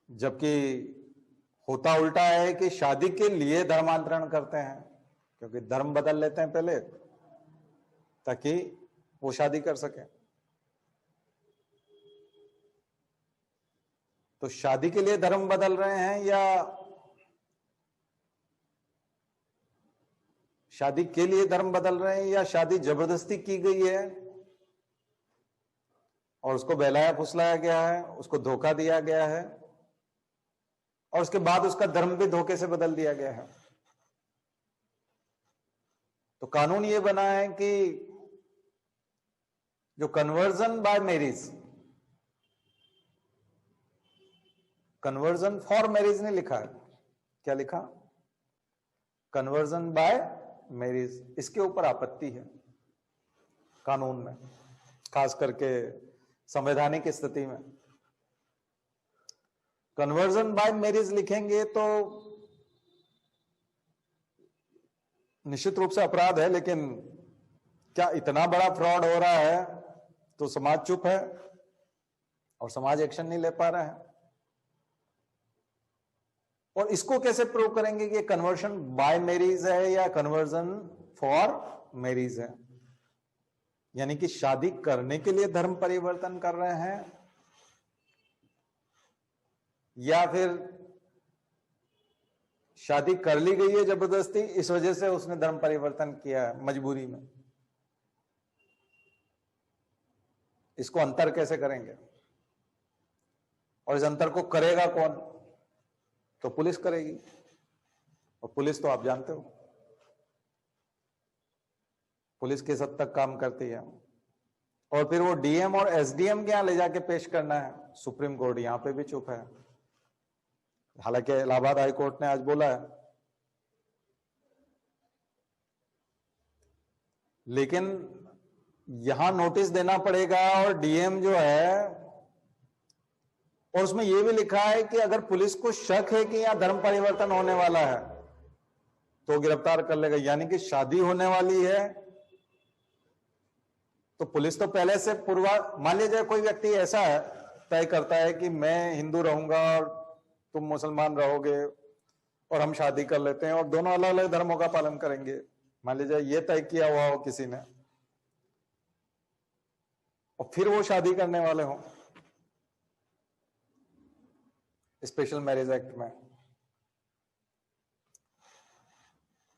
जबकि होता उल्टा है कि शादी के लिए धर्मांतरण करते हैं, क्योंकि धर्म बदल लेते हैं पहले ताकि वो शादी कर सके। तो शादी के लिए धर्म बदल रहे हैं या शादी के लिए धर्म बदल रहे हैं, या शादी जबरदस्ती की गई है और उसको बहलाया फुसलाया गया है, उसको धोखा दिया गया है और उसके बाद उसका धर्म भी धोखे से बदल दिया गया है। तो कानून ये बना है कि जो conversion bye marriage, conversion for marriage नहीं लिखा है, क्या लिखा? Conversion bye marriage. इसके ऊपर आपत्ति है कानून में, खास करके संवैधानिक स्थिति में। कन्वर्जन बाय मैरिज लिखेंगे तो निश्चित रूप से अपराध है, लेकिन क्या इतना बड़ा फ्रॉड हो रहा है तो समाज चुप है और समाज एक्शन नहीं ले पा रहा है। और इसको कैसे प्रूव करेंगे कि कन्वर्शन बाय मैरिज है या कन्वर्जन फॉर मैरिज है? यानी कि शादी करने के लिए धर्म परिवर्तन कर रहे हैं या फिर शादी कर ली गई है जबरदस्ती, इस वजह से उसने धर्म परिवर्तन किया है मजबूरी में। इसको अंतर कैसे करेंगे? और इस अंतर को करेगा कौन? तो पुलिस करेगी, और पुलिस तो आप जानते हो पुलिस किस हद तक काम करती है। और फिर वो डीएम और एसडीएम के यहां ले जाके पेश करना है, सुप्रीम कोर्ट यहां पे भी चुप है। हालांकि इलाहाबाद हाई कोर्ट ने आज बोला है, लेकिन यहां नोटिस देना पड़ेगा। और डीएम जो है, और उसमें यह भी लिखा है कि अगर पुलिस को शक है कि यहां धर्म परिवर्तन होने वाला है तो गिरफ्तार कर लेगा। यानी कि शादी होने वाली है तो पुलिस तो पहले से मान लीजिए कोई व्यक्ति ऐसा है, तय करता है कि मैं हिंदू रहूंगा और तुम मुसलमान रहोगे और हम शादी कर लेते हैं और दोनों अलग अलग धर्मों का पालन करेंगे। मान लीजिए ये तय किया हुआ हो किसी ने, और फिर वो शादी करने वाले हों स्पेशल मैरिज एक्ट में,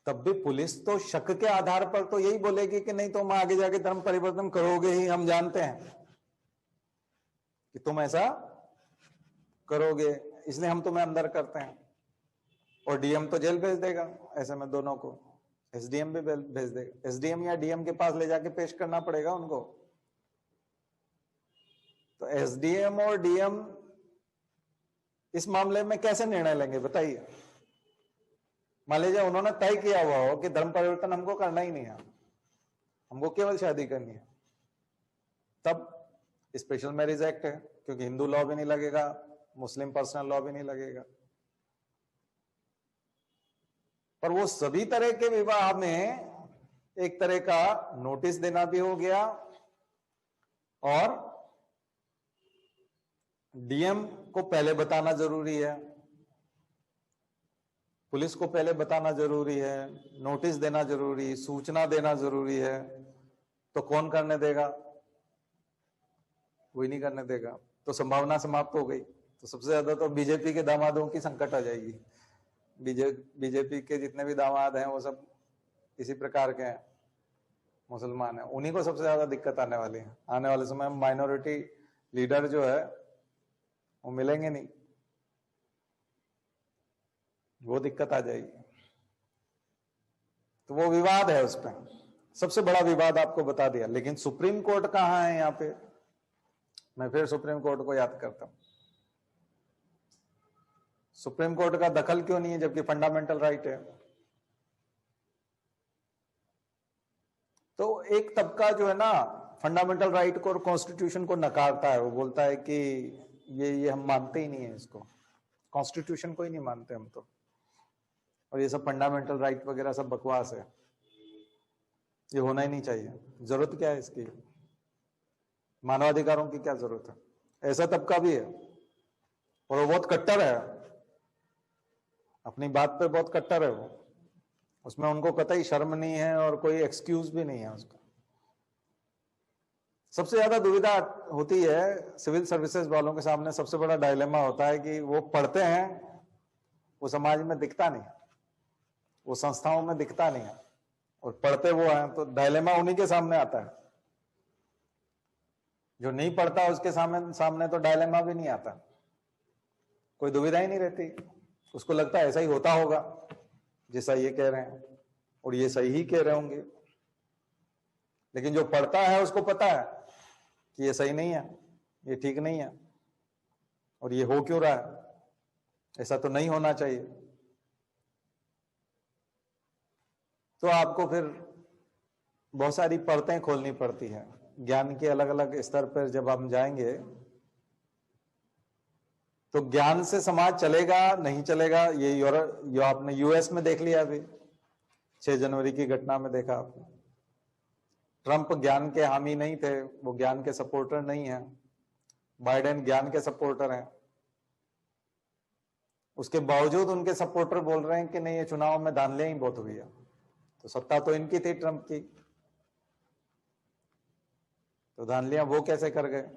तब भी पुलिस तो शक के आधार पर तो यही बोलेगी कि नहीं तुम आगे जाके धर्म परिवर्तन करोगे ही, हम जानते हैं कि तुम ऐसा करोगे, इसलिए हम तुम्हें अंदर करते हैं। और डीएम तो जेल भेज देगा ऐसे में दोनों को, एसडीएम भी भेज देगा। एसडीएम या डीएम के पास ले जाके पेश करना पड़ेगा उनको। तो एसडीएम और डीएम इस मामले में कैसे निर्णय लेंगे बताइए? मान लीजिए उन्होंने तय किया हुआ हो कि धर्म परिवर्तन हमको करना ही नहीं है, हमको केवल शादी करनी है, तब स्पेशल मैरिज एक्ट है, क्योंकि हिंदू लॉ भी नहीं लगेगा, मुस्लिम पर्सनल लॉ भी नहीं लगेगा। पर वो सभी तरह के विवाह में एक तरह का नोटिस देना भी हो गया, और डीएम को पहले बताना जरूरी है, पुलिस को पहले बताना जरूरी है, नोटिस देना जरूरी, सूचना देना जरूरी है। तो कौन करने देगा? कोई नहीं करने देगा। तो संभावना समाप्त हो गई। तो सबसे ज्यादा तो बीजेपी के दामादों की संकट आ जाएगी। बीजेपी के जितने भी दामाद हैं वो सब इसी प्रकार के हैं, मुसलमान हैं, उन्हीं को सबसे ज्यादा दिक्कत आने वाली है। आने वाले समय में माइनॉरिटी लीडर जो है वो मिलेंगे नहीं, वो दिक्कत आ जाएगी। तो वो विवाद है, उस पर सबसे बड़ा विवाद आपको बता दिया। लेकिन सुप्रीम कोर्ट कहां है यहां पे? मैं फिर सुप्रीम कोर्ट को याद करता हूं। सुप्रीम कोर्ट का दखल क्यों नहीं है जबकि फंडामेंटल राइट है? तो एक तबका जो है ना फंडामेंटल राइट को और कॉन्स्टिट्यूशन को नकारता है। वो बोलता है कि ये हम मानते ही नहीं है, इसको कॉन्स्टिट्यूशन को ही नहीं मानते हम तो, और ये सब फंडामेंटल राइट वगैरह सब बकवास है, ये होना ही नहीं चाहिए। जरूरत क्या है इसकी? मानवाधिकारों की क्या जरूरत है? ऐसा तबका भी है और वो बहुत कट्टर है, अपनी बात पे बहुत कट्टर है वो, उसमें उनको कतई शर्म नहीं है और कोई एक्सक्यूज भी नहीं है उसका। सबसे ज्यादा दुविधा होती है सिविल सर्विसेज वालों के सामने, सबसे बड़ा डायलेमा होता है कि वो पढ़ते हैं, वो समाज में दिखता नहीं, वो संस्थाओं में दिखता नहीं है, और पढ़ते वो हैं, तो डायलेमा उन्हीं के सामने आता है। जो नहीं पढ़ता उसके सामने तो डायलेमा भी नहीं आता, कोई दुविधा ही नहीं रहती, उसको लगता है ऐसा ही होता होगा जैसा ये कह रहे हैं, और ये सही ही कह रहे होंगे। लेकिन जो पढ़ता है उसको पता है कि ये सही नहीं है, ये ठीक नहीं है, और ये हो क्यों रहा है, ऐसा तो नहीं होना चाहिए। तो आपको फिर बहुत सारी परतें खोलनी पड़ती हैं ज्ञान के अलग अलग स्तर पर। जब हम जाएंगे तो ज्ञान से समाज चलेगा नहीं चलेगा, ये आपने यूएस में देख लिया, अभी 6 जनवरी की घटना में देखा आपने। ट्रंप ज्ञान के हामी नहीं थे, वो ज्ञान के सपोर्टर नहीं है। बाइडेन ज्ञान के सपोर्टर हैं, उसके बावजूद उनके सपोर्टर बोल रहे हैं कि नहीं, ये चुनाव में धांधलियां ही बहुत हुई है। तो सत्ता तो इनकी थी, ट्रंप की, तो धांधलियां वो कैसे कर गए?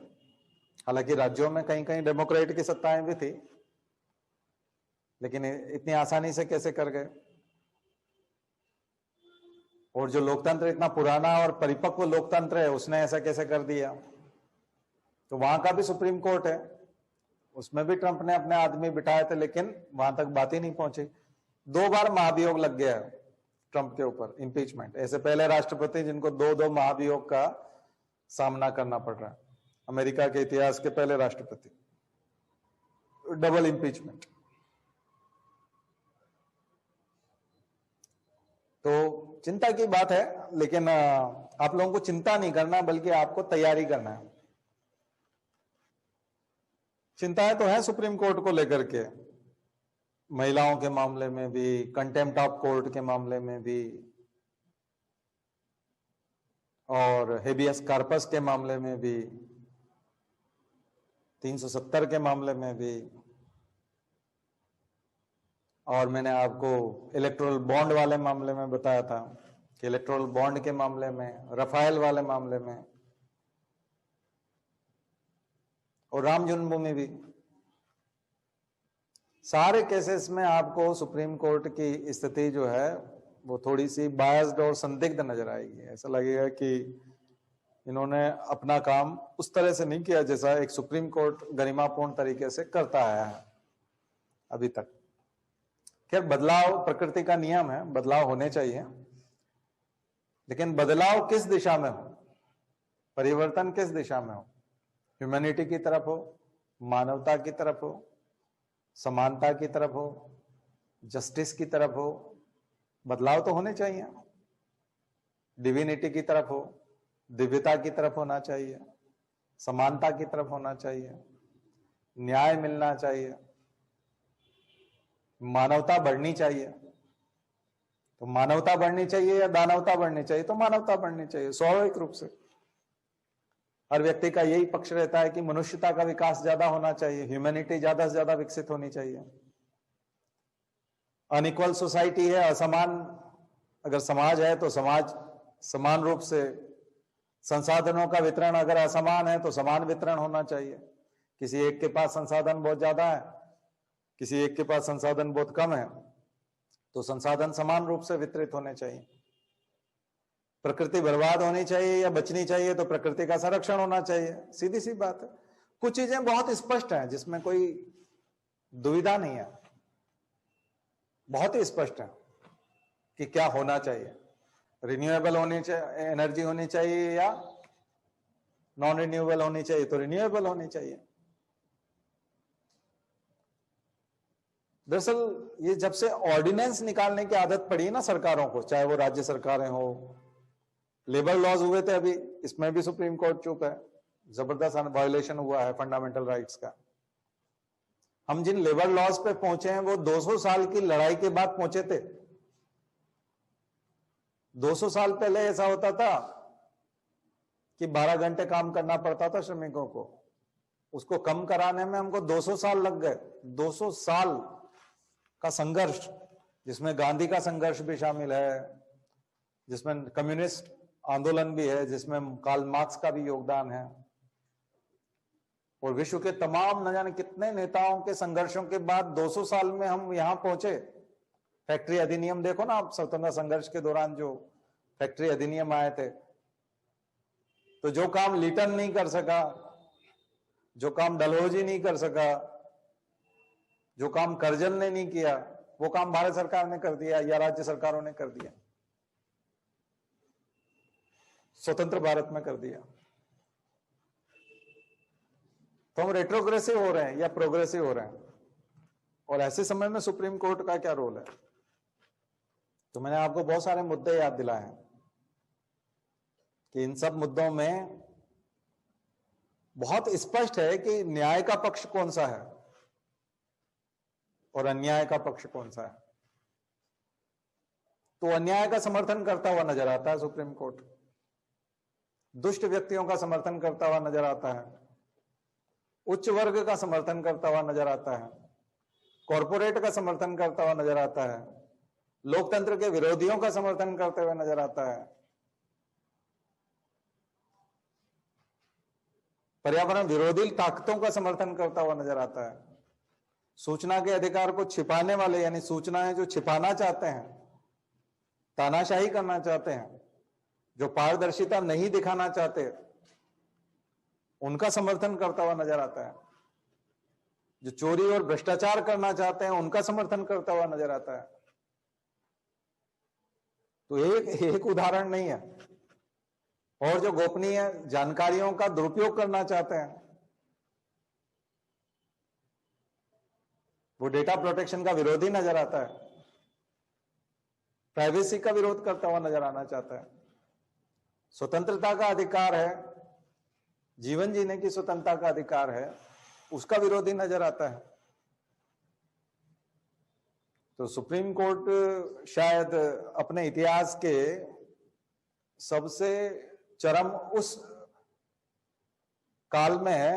हालांकि राज्यों में कहीं कहीं डेमोक्रेट की सत्ताएं भी थी, लेकिन इतनी आसानी से कैसे कर गए? और जो लोकतंत्र इतना पुराना और परिपक्व लोकतंत्र है, उसने ऐसा कैसे कर दिया? तो वहां का भी सुप्रीम कोर्ट है, उसमें भी ट्रंप ने अपने आदमी बिठाए थे, लेकिन वहां तक बात ही नहीं पहुंची। 2 बार महाभियोग लग गया है ट्रंप के ऊपर, इंपीचमेंट। ऐसे पहले राष्ट्रपति जिनको 2 महाभियोग का सामना करना पड़ रहा है, अमेरिका के इतिहास के पहले राष्ट्रपति, डबल इंपीचमेंट। तो चिंता की बात है, लेकिन आप लोगों को चिंता नहीं करना, बल्कि आपको तैयारी करना है। चिंताएं तो है सुप्रीम कोर्ट को लेकर के, महिलाओं के मामले में भी, कंटेम्प्ट ऑफ कोर्ट के मामले में भी, और हेबियस कार्पस के मामले में भी, 370 के मामले में भी, और मैंने आपको इलेक्टोरल बॉन्ड वाले मामले में बताया था कि इलेक्टोरल बॉन्ड के मामले में, रफाइल वाले मामले में, और राम जन्मभूमि भी, सारे केसेस में आपको सुप्रीम कोर्ट की स्थिति जो है वो थोड़ी सी बायस्ड और संदिग्ध नजर आएगी। ऐसा लगेगा कि इन्होंने अपना काम उस तरह से नहीं किया जैसा एक सुप्रीम कोर्ट गरिमापूर्ण तरीके से करता आया है अभी तक। खैर, बदलाव प्रकृति का नियम है, बदलाव होने चाहिए, लेकिन बदलाव किस दिशा में हो, परिवर्तन किस दिशा में हो? ह्यूमैनिटी की तरफ हो, मानवता की तरफ हो, समानता की तरफ हो, जस्टिस की तरफ हो? बदलाव तो होने चाहिए। डिविनिटी की तरफ हो, दिव्यता की तरफ होना चाहिए, समानता की तरफ होना चाहिए, न्याय मिलना चाहिए, मानवता बढ़नी चाहिए। तो मानवता बढ़नी चाहिए या दानवता बढ़नी चाहिए? तो मानवता बढ़नी चाहिए स्वाभाविक रूप से। हर व्यक्ति का यही पक्ष रहता है कि मनुष्यता का विकास ज्यादा होना चाहिए, ह्यूमैनिटी ज्यादा से ज्यादा विकसित होनी चाहिए। अनइक्वल सोसाइटी है, असमान अगर समाज है तो समाज समान रूप से, संसाधनों का वितरण अगर असमान है तो समान वितरण होना चाहिए। किसी एक के पास संसाधन बहुत ज्यादा है, किसी एक के पास संसाधन बहुत कम है, तो संसाधन समान रूप से वितरित होने चाहिए। प्रकृति बर्बाद होनी चाहिए या बचनी चाहिए? तो प्रकृति का संरक्षण होना चाहिए, सीधी सी बात है। कुछ चीजें बहुत स्पष्ट हैं जिसमें कोई दुविधा नहीं है, बहुत ही स्पष्ट है कि क्या होना चाहिए। रिन्यूएबल होनी चाहिए, एनर्जी होनी चाहिए या नॉन रिन्यूएबल होनी चाहिए? तो रिन्यूएबल होनी चाहिए। दरअसल ये जब से ऑर्डिनेंस निकालने की आदत पड़ी है ना सरकारों को, चाहे वो राज्य सरकारें हो, लेबर लॉज हुए थे अभी, इसमें भी सुप्रीम कोर्ट चुप है, जबरदस्त वायोलेशन हुआ है फंडामेंटल राइट्स का। हम जिन लेबर लॉज पे पहुंचे हैं वो 200 साल की लड़ाई के बाद पहुंचे थे। 200 साल पहले ऐसा होता था कि 12 घंटे काम करना पड़ता था श्रमिकों को, उसको कम कराने में हमको 200 साल लग गए। 200 साल का संघर्ष, जिसमें गांधी का संघर्ष भी शामिल है, जिसमें कम्युनिस्ट आंदोलन भी है, जिसमें कार्ल मार्क्स का भी योगदान है, और विश्व के तमाम न जाने कितने नेताओं के संघर्षों के बाद 200 साल में हम यहां पहुंचे। फैक्ट्री अधिनियम देखो ना आप, स्वतंत्रता संघर्ष के दौरान जो फैक्ट्री अधिनियम आए थे, तो जो काम लीटन नहीं कर सका, जो काम डलहौजी नहीं कर सका, जो काम करजन ने नहीं किया, वो काम भारत सरकार ने कर दिया या राज्य सरकारों ने कर दिया, स्वतंत्र भारत में कर दिया। तो हम रेट्रोग्रेसिव हो रहे हैं या प्रोग्रेसिव हो रहे हैं? और ऐसे समय में सुप्रीम कोर्ट का क्या रोल है? तो मैंने आपको बहुत सारे मुद्दे याद दिलाए हैं कि इन सब मुद्दों में बहुत स्पष्ट है कि न्याय का पक्ष कौन सा है और अन्याय का पक्ष कौन सा है। तो अन्याय का समर्थन करता हुआ नजर आता है सुप्रीम कोर्ट, दुष्ट व्यक्तियों का समर्थन करता हुआ नजर आता है, उच्च वर्ग का समर्थन करता हुआ नजर आता है, कॉरपोरेट का समर्थन करता हुआ नजर आता है, लोकतंत्र के विरोधियों का समर्थन करते हुए नजर आता है, पर्यावरण विरोधी ताकतों का समर्थन करता हुआ नजर आता है, सूचना के अधिकार को छिपाने वाले यानी सूचनाएं जो छिपाना चाहते हैं, तानाशाही करना चाहते हैं, जो पारदर्शिता नहीं दिखाना चाहते, उनका समर्थन करता हुआ नजर आता है, जो चोरी और भ्रष्टाचार करना चाहते हैं उनका समर्थन करता हुआ नजर आता है। तो एक उदाहरण नहीं है। और जो गोपनीय जानकारियों का दुरुपयोग करना चाहते हैं, वो डेटा प्रोटेक्शन का विरोधी नजर आता है, प्राइवेसी का विरोध करता हुआ नजर आना चाहता है। स्वतंत्रता का अधिकार है, जीवन जीने की स्वतंत्रता का अधिकार है, उसका विरोधी नजर आता है। तो सुप्रीम कोर्ट शायद अपने इतिहास के सबसे चरम उस काल में है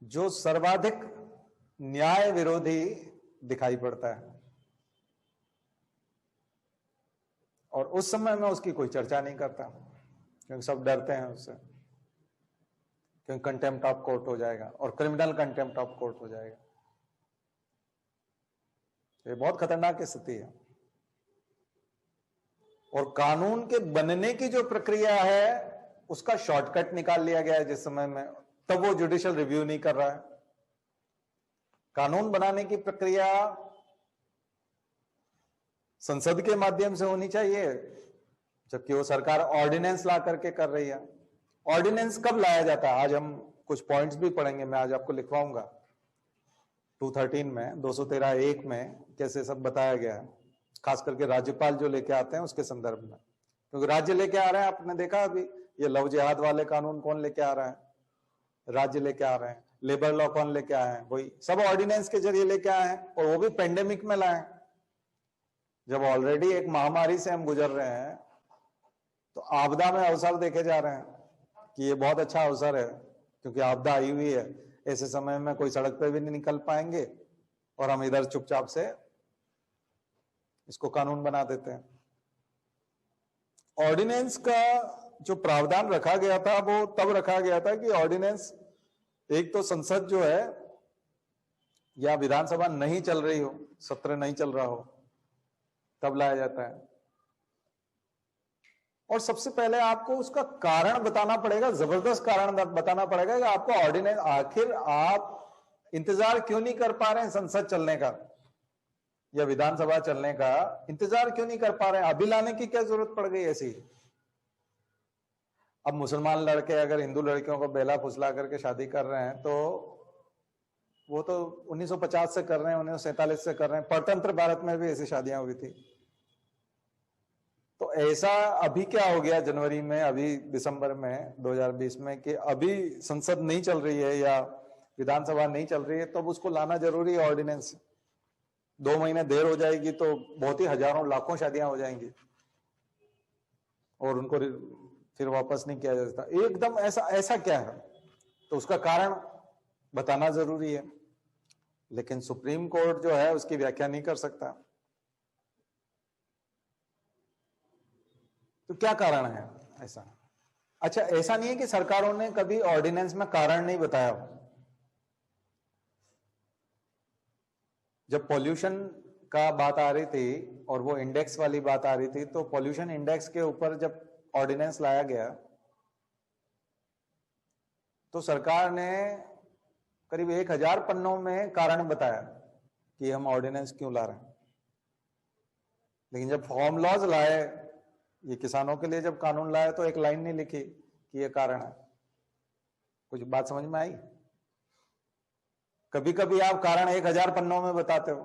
जो सर्वाधिक न्याय विरोधी दिखाई पड़ता है, और उस समय में उसकी कोई चर्चा नहीं करता, क्योंकि सब डरते हैं उससे, क्योंकि कंटेम्प्ट ऑफ कोर्ट हो जाएगा और क्रिमिनल कंटेम्प्ट ऑफ कोर्ट हो जाएगा। ये बहुत खतरनाक स्थिति है। और कानून के बनने की जो प्रक्रिया है उसका शॉर्टकट निकाल लिया गया है जिस समय में, तब वो जुडिशियल रिव्यू नहीं कर रहा है। कानून बनाने की प्रक्रिया संसद के माध्यम से होनी चाहिए, जबकि वो सरकार ऑर्डिनेंस ला करके कर रही है। ऑर्डिनेंस कब लाया जाता है? आज हम कुछ पॉइंट्स भी पढ़ेंगे, मैं आज आपको लिखवाऊंगा 213 में 213(1) में कैसे सब बताया गया है, खास करके राज्यपाल जो लेके आते हैं उसके संदर्भ में। क्योंकि राज्य लेके आ रहे हैं, आपने देखा अभी ये लव जिहाद वाले कानून कौन लेके आ रहा है? राज्य लेके आ रहे हैं। लेबर लॉ कौन लेके आए हैं? वही सब ऑर्डिनेंस के जरिए लेके आए हैं, और वो भी पेंडेमिक में लाए। जब ऑलरेडी एक महामारी से हम गुजर रहे हैं, तो आपदा में अवसर देखे जा रहे हैं कि ये बहुत अच्छा अवसर है, क्योंकि आपदा आई हुई है। ऐसे समय में कोई सड़क पे भी नहीं निकल पाएंगे, और हम इधर चुपचाप से इसको कानून बना देते हैं। ऑर्डिनेंस का जो प्रावधान रखा गया था वो तब रखा गया था कि ऑर्डिनेंस एक तो संसद जो है या विधानसभा नहीं चल रही हो, सत्र नहीं चल रहा हो, तब लाया जाता है। और सबसे पहले आपको उसका कारण बताना पड़ेगा, जबरदस्त कारण बताना पड़ेगा कि आपको ऑर्डिनेंस, आखिर आप इंतजार क्यों नहीं कर पा रहे हैं संसद चलने का या विधानसभा चलने का? इंतजार क्यों नहीं कर पा रहे हैं? अभी लाने की क्या जरूरत पड़ गई ऐसी? अब मुसलमान लड़के अगर हिंदू लड़कियों को बेला फुसला करके शादी कर रहे हैं, तो वो तो 1950 से कर रहे हैं, 1947 से कर रहे हैं। परतंत्र भारत में भी ऐसी शादियां हुई थी। तो ऐसा अभी क्या हो गया जनवरी में, अभी दिसंबर में 2020 में, कि अभी संसद नहीं चल रही है या विधानसभा नहीं चल रही है, तब तो उसको लाना जरूरी है ऑर्डिनेंस। 2 महीने देर हो जाएगी तो बहुत ही हजारों लाखों शादियां हो जाएंगी, और उनको फिर वापस नहीं किया जा सकता एकदम। ऐसा क्या है? तो उसका कारण बताना जरूरी है, लेकिन सुप्रीम कोर्ट जो है उसकी व्याख्या नहीं कर सकता। तो क्या कारण है ऐसा? अच्छा, ऐसा नहीं है कि सरकारों ने कभी ऑर्डिनेंस में कारण नहीं बताया हो। जब पॉल्यूशन का बात आ रही थी और वो इंडेक्स वाली बात आ रही थी, तो पॉल्यूशन इंडेक्स के ऊपर जब ऑर्डिनेंस लाया गया, तो सरकार ने करीब 1000 पन्नों में कारण बताया कि हम ऑर्डिनेंस क्यों ला रहे हैं। लेकिन जब फार्म लॉज लाए, ये किसानों के लिए जब कानून लाए, तो एक लाइन नहीं लिखी कि ये कारण है। कुछ बात समझ में आई? कभी कभी आप कारण 1000 पन्नों में बताते हो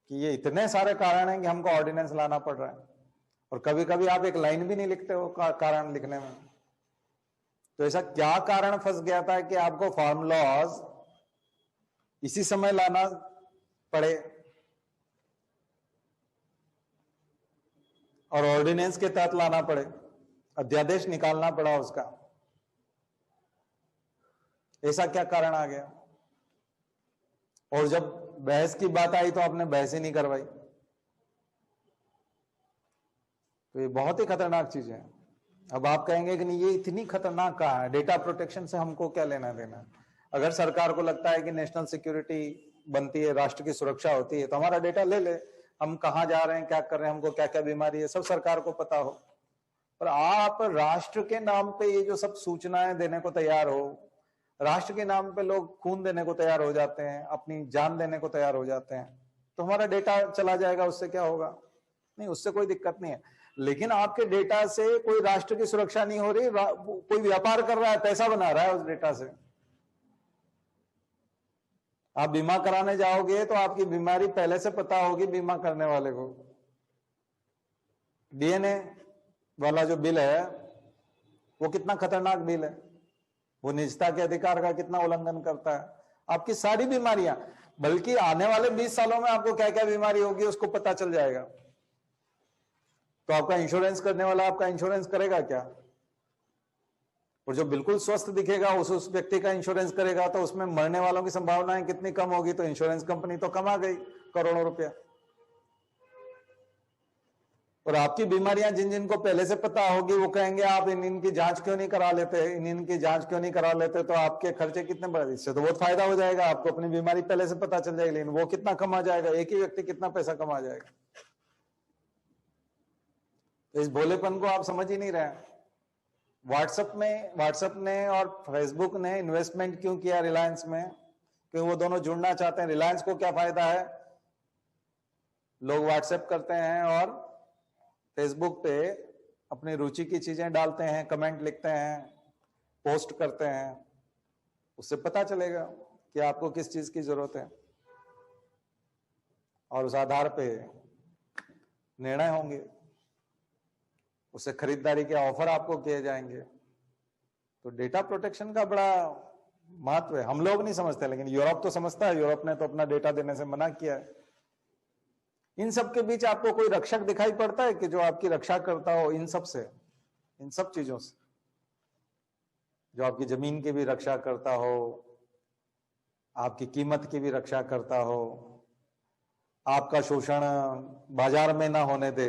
कि ये इतने सारे कारण हैं कि हमको ऑर्डिनेंस लाना पड़ रहा है, और कभी कभी आप एक लाइन भी नहीं लिखते हो कारण लिखने में। तो ऐसा क्या कारण फंस गया था कि आपको फार्म लॉज इसी समय लाना पड़े और ऑर्डिनेंस के तहत लाना पड़े, अध्यादेश निकालना पड़ा उसका? ऐसा क्या कारण आ गया? और जब बहस की बात आई तो आपने बहस ही नहीं करवाई। तो ये बहुत ही खतरनाक चीज है। अब आप कहेंगे कि नहीं, ये इतनी खतरनाक कहाँ है? डेटा प्रोटेक्शन से हमको क्या लेना देना? अगर सरकार को लगता है कि नेशनल सिक्योरिटी बनती है, राष्ट्र की सुरक्षा होती है, तो हमारा डेटा ले ले। हम कहाँ जा रहे हैं, क्या कर रहे हैं, हमको क्या क्या बीमारी है, सब सरकार को पता हो। और आप राष्ट्र के नाम पे ये जो सब सूचनाएं देने को तैयार हो, राष्ट्र के नाम पे लोग खून देने को तैयार हो जाते हैं, अपनी जान देने को तैयार हो जाते हैं, तो हमारा डेटा चला जाएगा, उससे क्या होगा? नहीं, उससे कोई दिक्कत नहीं है। लेकिन आपके डेटा से कोई राष्ट्र की सुरक्षा नहीं हो रही, कोई व्यापार कर रहा है, पैसा बना रहा है उस डेटा से। आप बीमा कराने जाओगे तो आपकी बीमारी पहले से पता होगी बीमा करने वाले को। डीएनए वाला जो बिल है वो कितना खतरनाक बिल है, वो निजता के अधिकार का कितना उल्लंघन करता है। आपकी सारी बीमारियां, बल्कि आने वाले 20 सालों में आपको क्या क्या बीमारी होगी उसको पता चल जाएगा। तो आपका इंश्योरेंस करने वाला आपका इंश्योरेंस करेगा क्या? और जो बिल्कुल स्वस्थ दिखेगा उस व्यक्ति का इंश्योरेंस करेगा, तो उसमें मरने वालों की संभावनाएं कितनी कम होगी, तो इंश्योरेंस कंपनी तो कमा गई करोड़ों रुपया। और आपकी बीमारियां जिन जिनको पहले से पता होगी वो कहेंगे आप इनकी जांच क्यों नहीं करा लेते, इनकी जांच क्यों नहीं करा लेते, तो आपके खर्चे कितने बढ़े। इससे तो बहुत फायदा हो जाएगा, आपको अपनी बीमारी पहले से पता चल जाएगी। लेकिन वो कितना कमा जाएगा, एक ही व्यक्ति कितना पैसा कमा जाएगा। तो इस भोलेपन को आप समझ ही नहीं रहे। व्हाट्सएप ने और फेसबुक ने इन्वेस्टमेंट क्यों किया रिलायंस में? क्योंकि वो दोनों जुड़ना चाहते हैं। रिलायंस को क्या फायदा है, लोग व्हाट्सएप करते हैं और फेसबुक पे अपनी रुचि की चीजें डालते हैं, कमेंट लिखते हैं, पोस्ट करते हैं, उससे पता चलेगा कि आपको किस चीज की जरूरत है, और उस आधार पे निर्णय होंगे, उससे खरीदारी के ऑफर आपको किए जाएंगे। तो डेटा प्रोटेक्शन का बड़ा महत्व है। हम लोग नहीं समझते, लेकिन यूरोप तो समझता है। यूरोप ने तो अपना डेटा देने से मना किया है। इन सब के बीच आपको कोई रक्षक दिखाई पड़ता है कि जो आपकी रक्षा करता हो इन सब से, इन सब चीजों से, जो आपकी जमीन की भी रक्षा करता हो, आपकी कीमत की भी रक्षा करता हो, आपका शोषण बाजार में ना होने दे,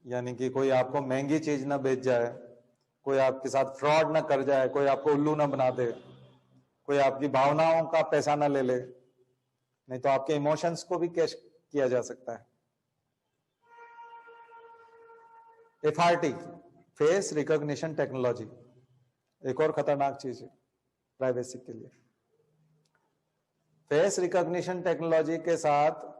यानी कि कोई आपको महंगी चीज ना बेच जाए, कोई आपके साथ फ्रॉड ना कर जाए, कोई आपको उल्लू ना बना दे, कोई आपकी भावनाओं का पैसा ना ले ले, नहीं तो आपके इमोशंस को भी कैश किया जा सकता है। FRT, फेस रिकॉग्निशन टेक्नोलॉजी, एक और खतरनाक चीज है प्राइवेसी के लिए। फेस रिकॉग्निशन टेक्नोलॉजी के साथ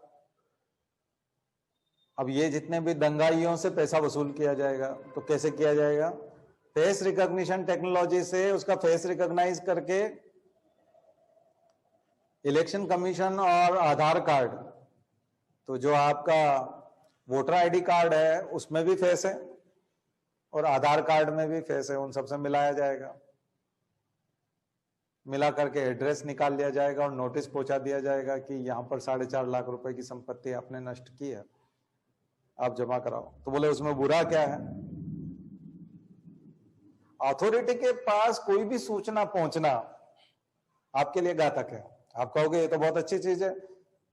अब ये जितने भी दंगाइयों से पैसा वसूल किया जाएगा, तो कैसे किया जाएगा? फेस रिकॉग्निशन टेक्नोलॉजी से उसका फेस रिकॉग्नाइज करके इलेक्शन कमीशन और आधार कार्ड, तो जो आपका वोटर आईडी कार्ड है उसमें भी फेस है और आधार कार्ड में भी फेस है, उन सबसे मिलाया जाएगा। मिला करके एड्रेस निकाल लिया जाएगा और नोटिस पहुंचा दिया जाएगा कि यहां पर 4.5 लाख रुपए की संपत्ति आपने नष्ट की है, आप जमा कराओ। तो बोले उसमें बुरा क्या है? अथॉरिटी के पास कोई भी सूचना पहुंचना आपके लिए घातक है। आप कहोगे ये तो बहुत अच्छी चीज है,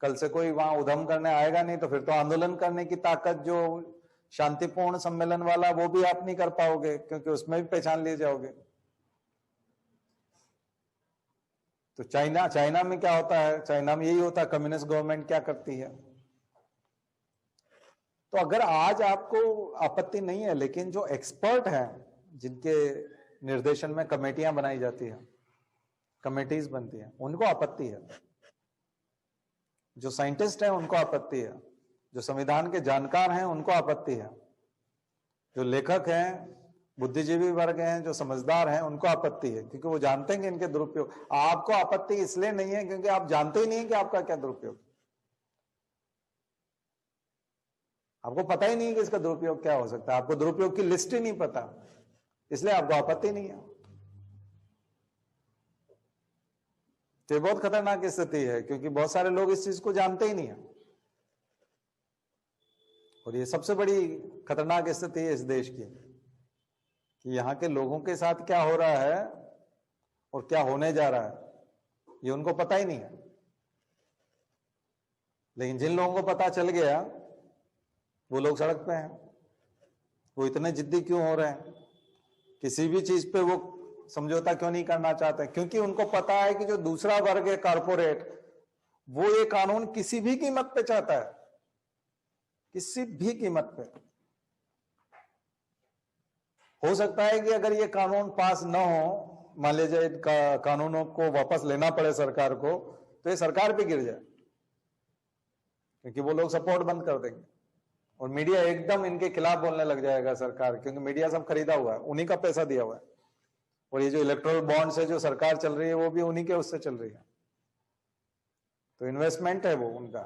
कल से कोई वहां उधम करने आएगा नहीं, तो फिर तो आंदोलन करने की ताकत जो शांतिपूर्ण सम्मेलन वाला वो भी आप नहीं कर पाओगे, क्योंकि उसमें भी पहचान लिए जाओगे। तो चाइना में क्या होता है? चाइना में यही होता है, कम्युनिस्ट गवर्नमेंट क्या करती है। तो अगर आज आपको आपत्ति नहीं है, लेकिन जो एक्सपर्ट हैं जिनके निर्देशन में कमेटियां बनाई जाती है, कमेटीज बनती है, उनको आपत्ति है। जो साइंटिस्ट हैं उनको आपत्ति है, जो संविधान के जानकार हैं उनको आपत्ति है, जो लेखक हैं, बुद्धिजीवी वर्ग हैं, जो समझदार हैं, उनको आपत्ति है, क्योंकि वो जानते हैं कि इनके दुरुपयोग। आपको आपत्ति इसलिए नहीं है क्योंकि आप जानते ही नहीं है कि आपका क्या दुरुपयोग, आपको पता ही नहीं है कि इसका दुरुपयोग क्या हो सकता है, आपको दुरुपयोग की लिस्ट ही नहीं पता, इसलिए आपको आपत्ति नहीं है। तो बहुत खतरनाक स्थिति है, क्योंकि बहुत सारे लोग इस चीज को जानते ही नहीं है। और ये सबसे बड़ी खतरनाक स्थिति है इस देश की, कि यहाँ के लोगों के साथ क्या हो रहा है और क्या होने जा रहा है ये उनको पता ही नहीं है। लेकिन जिन लोगों को पता चल गया वो लोग सड़क पे हैं। वो इतने जिद्दी क्यों हो रहे हैं, किसी भी चीज पे वो समझौता क्यों नहीं करना चाहते? क्योंकि उनको पता है कि जो दूसरा वर्ग है कारपोरेट, वो ये कानून किसी भी कीमत पे चाहता है, किसी भी कीमत पे। हो सकता है कि अगर ये कानून पास न हो, मान लीजिए कानूनों को वापस लेना पड़े सरकार को, तो ये सरकार भी गिर जाए, क्योंकि वो लोग सपोर्ट बंद कर देंगे और मीडिया एकदम इनके खिलाफ बोलने लग जाएगा सरकार, क्योंकि मीडिया सब खरीदा हुआ है, उन्हीं का पैसा दिया हुआ है। और ये जो इलेक्टोरल बॉन्ड से जो सरकार चल रही है वो भी उन्हीं के उससे चल रही है, तो इन्वेस्टमेंट है वो उनका,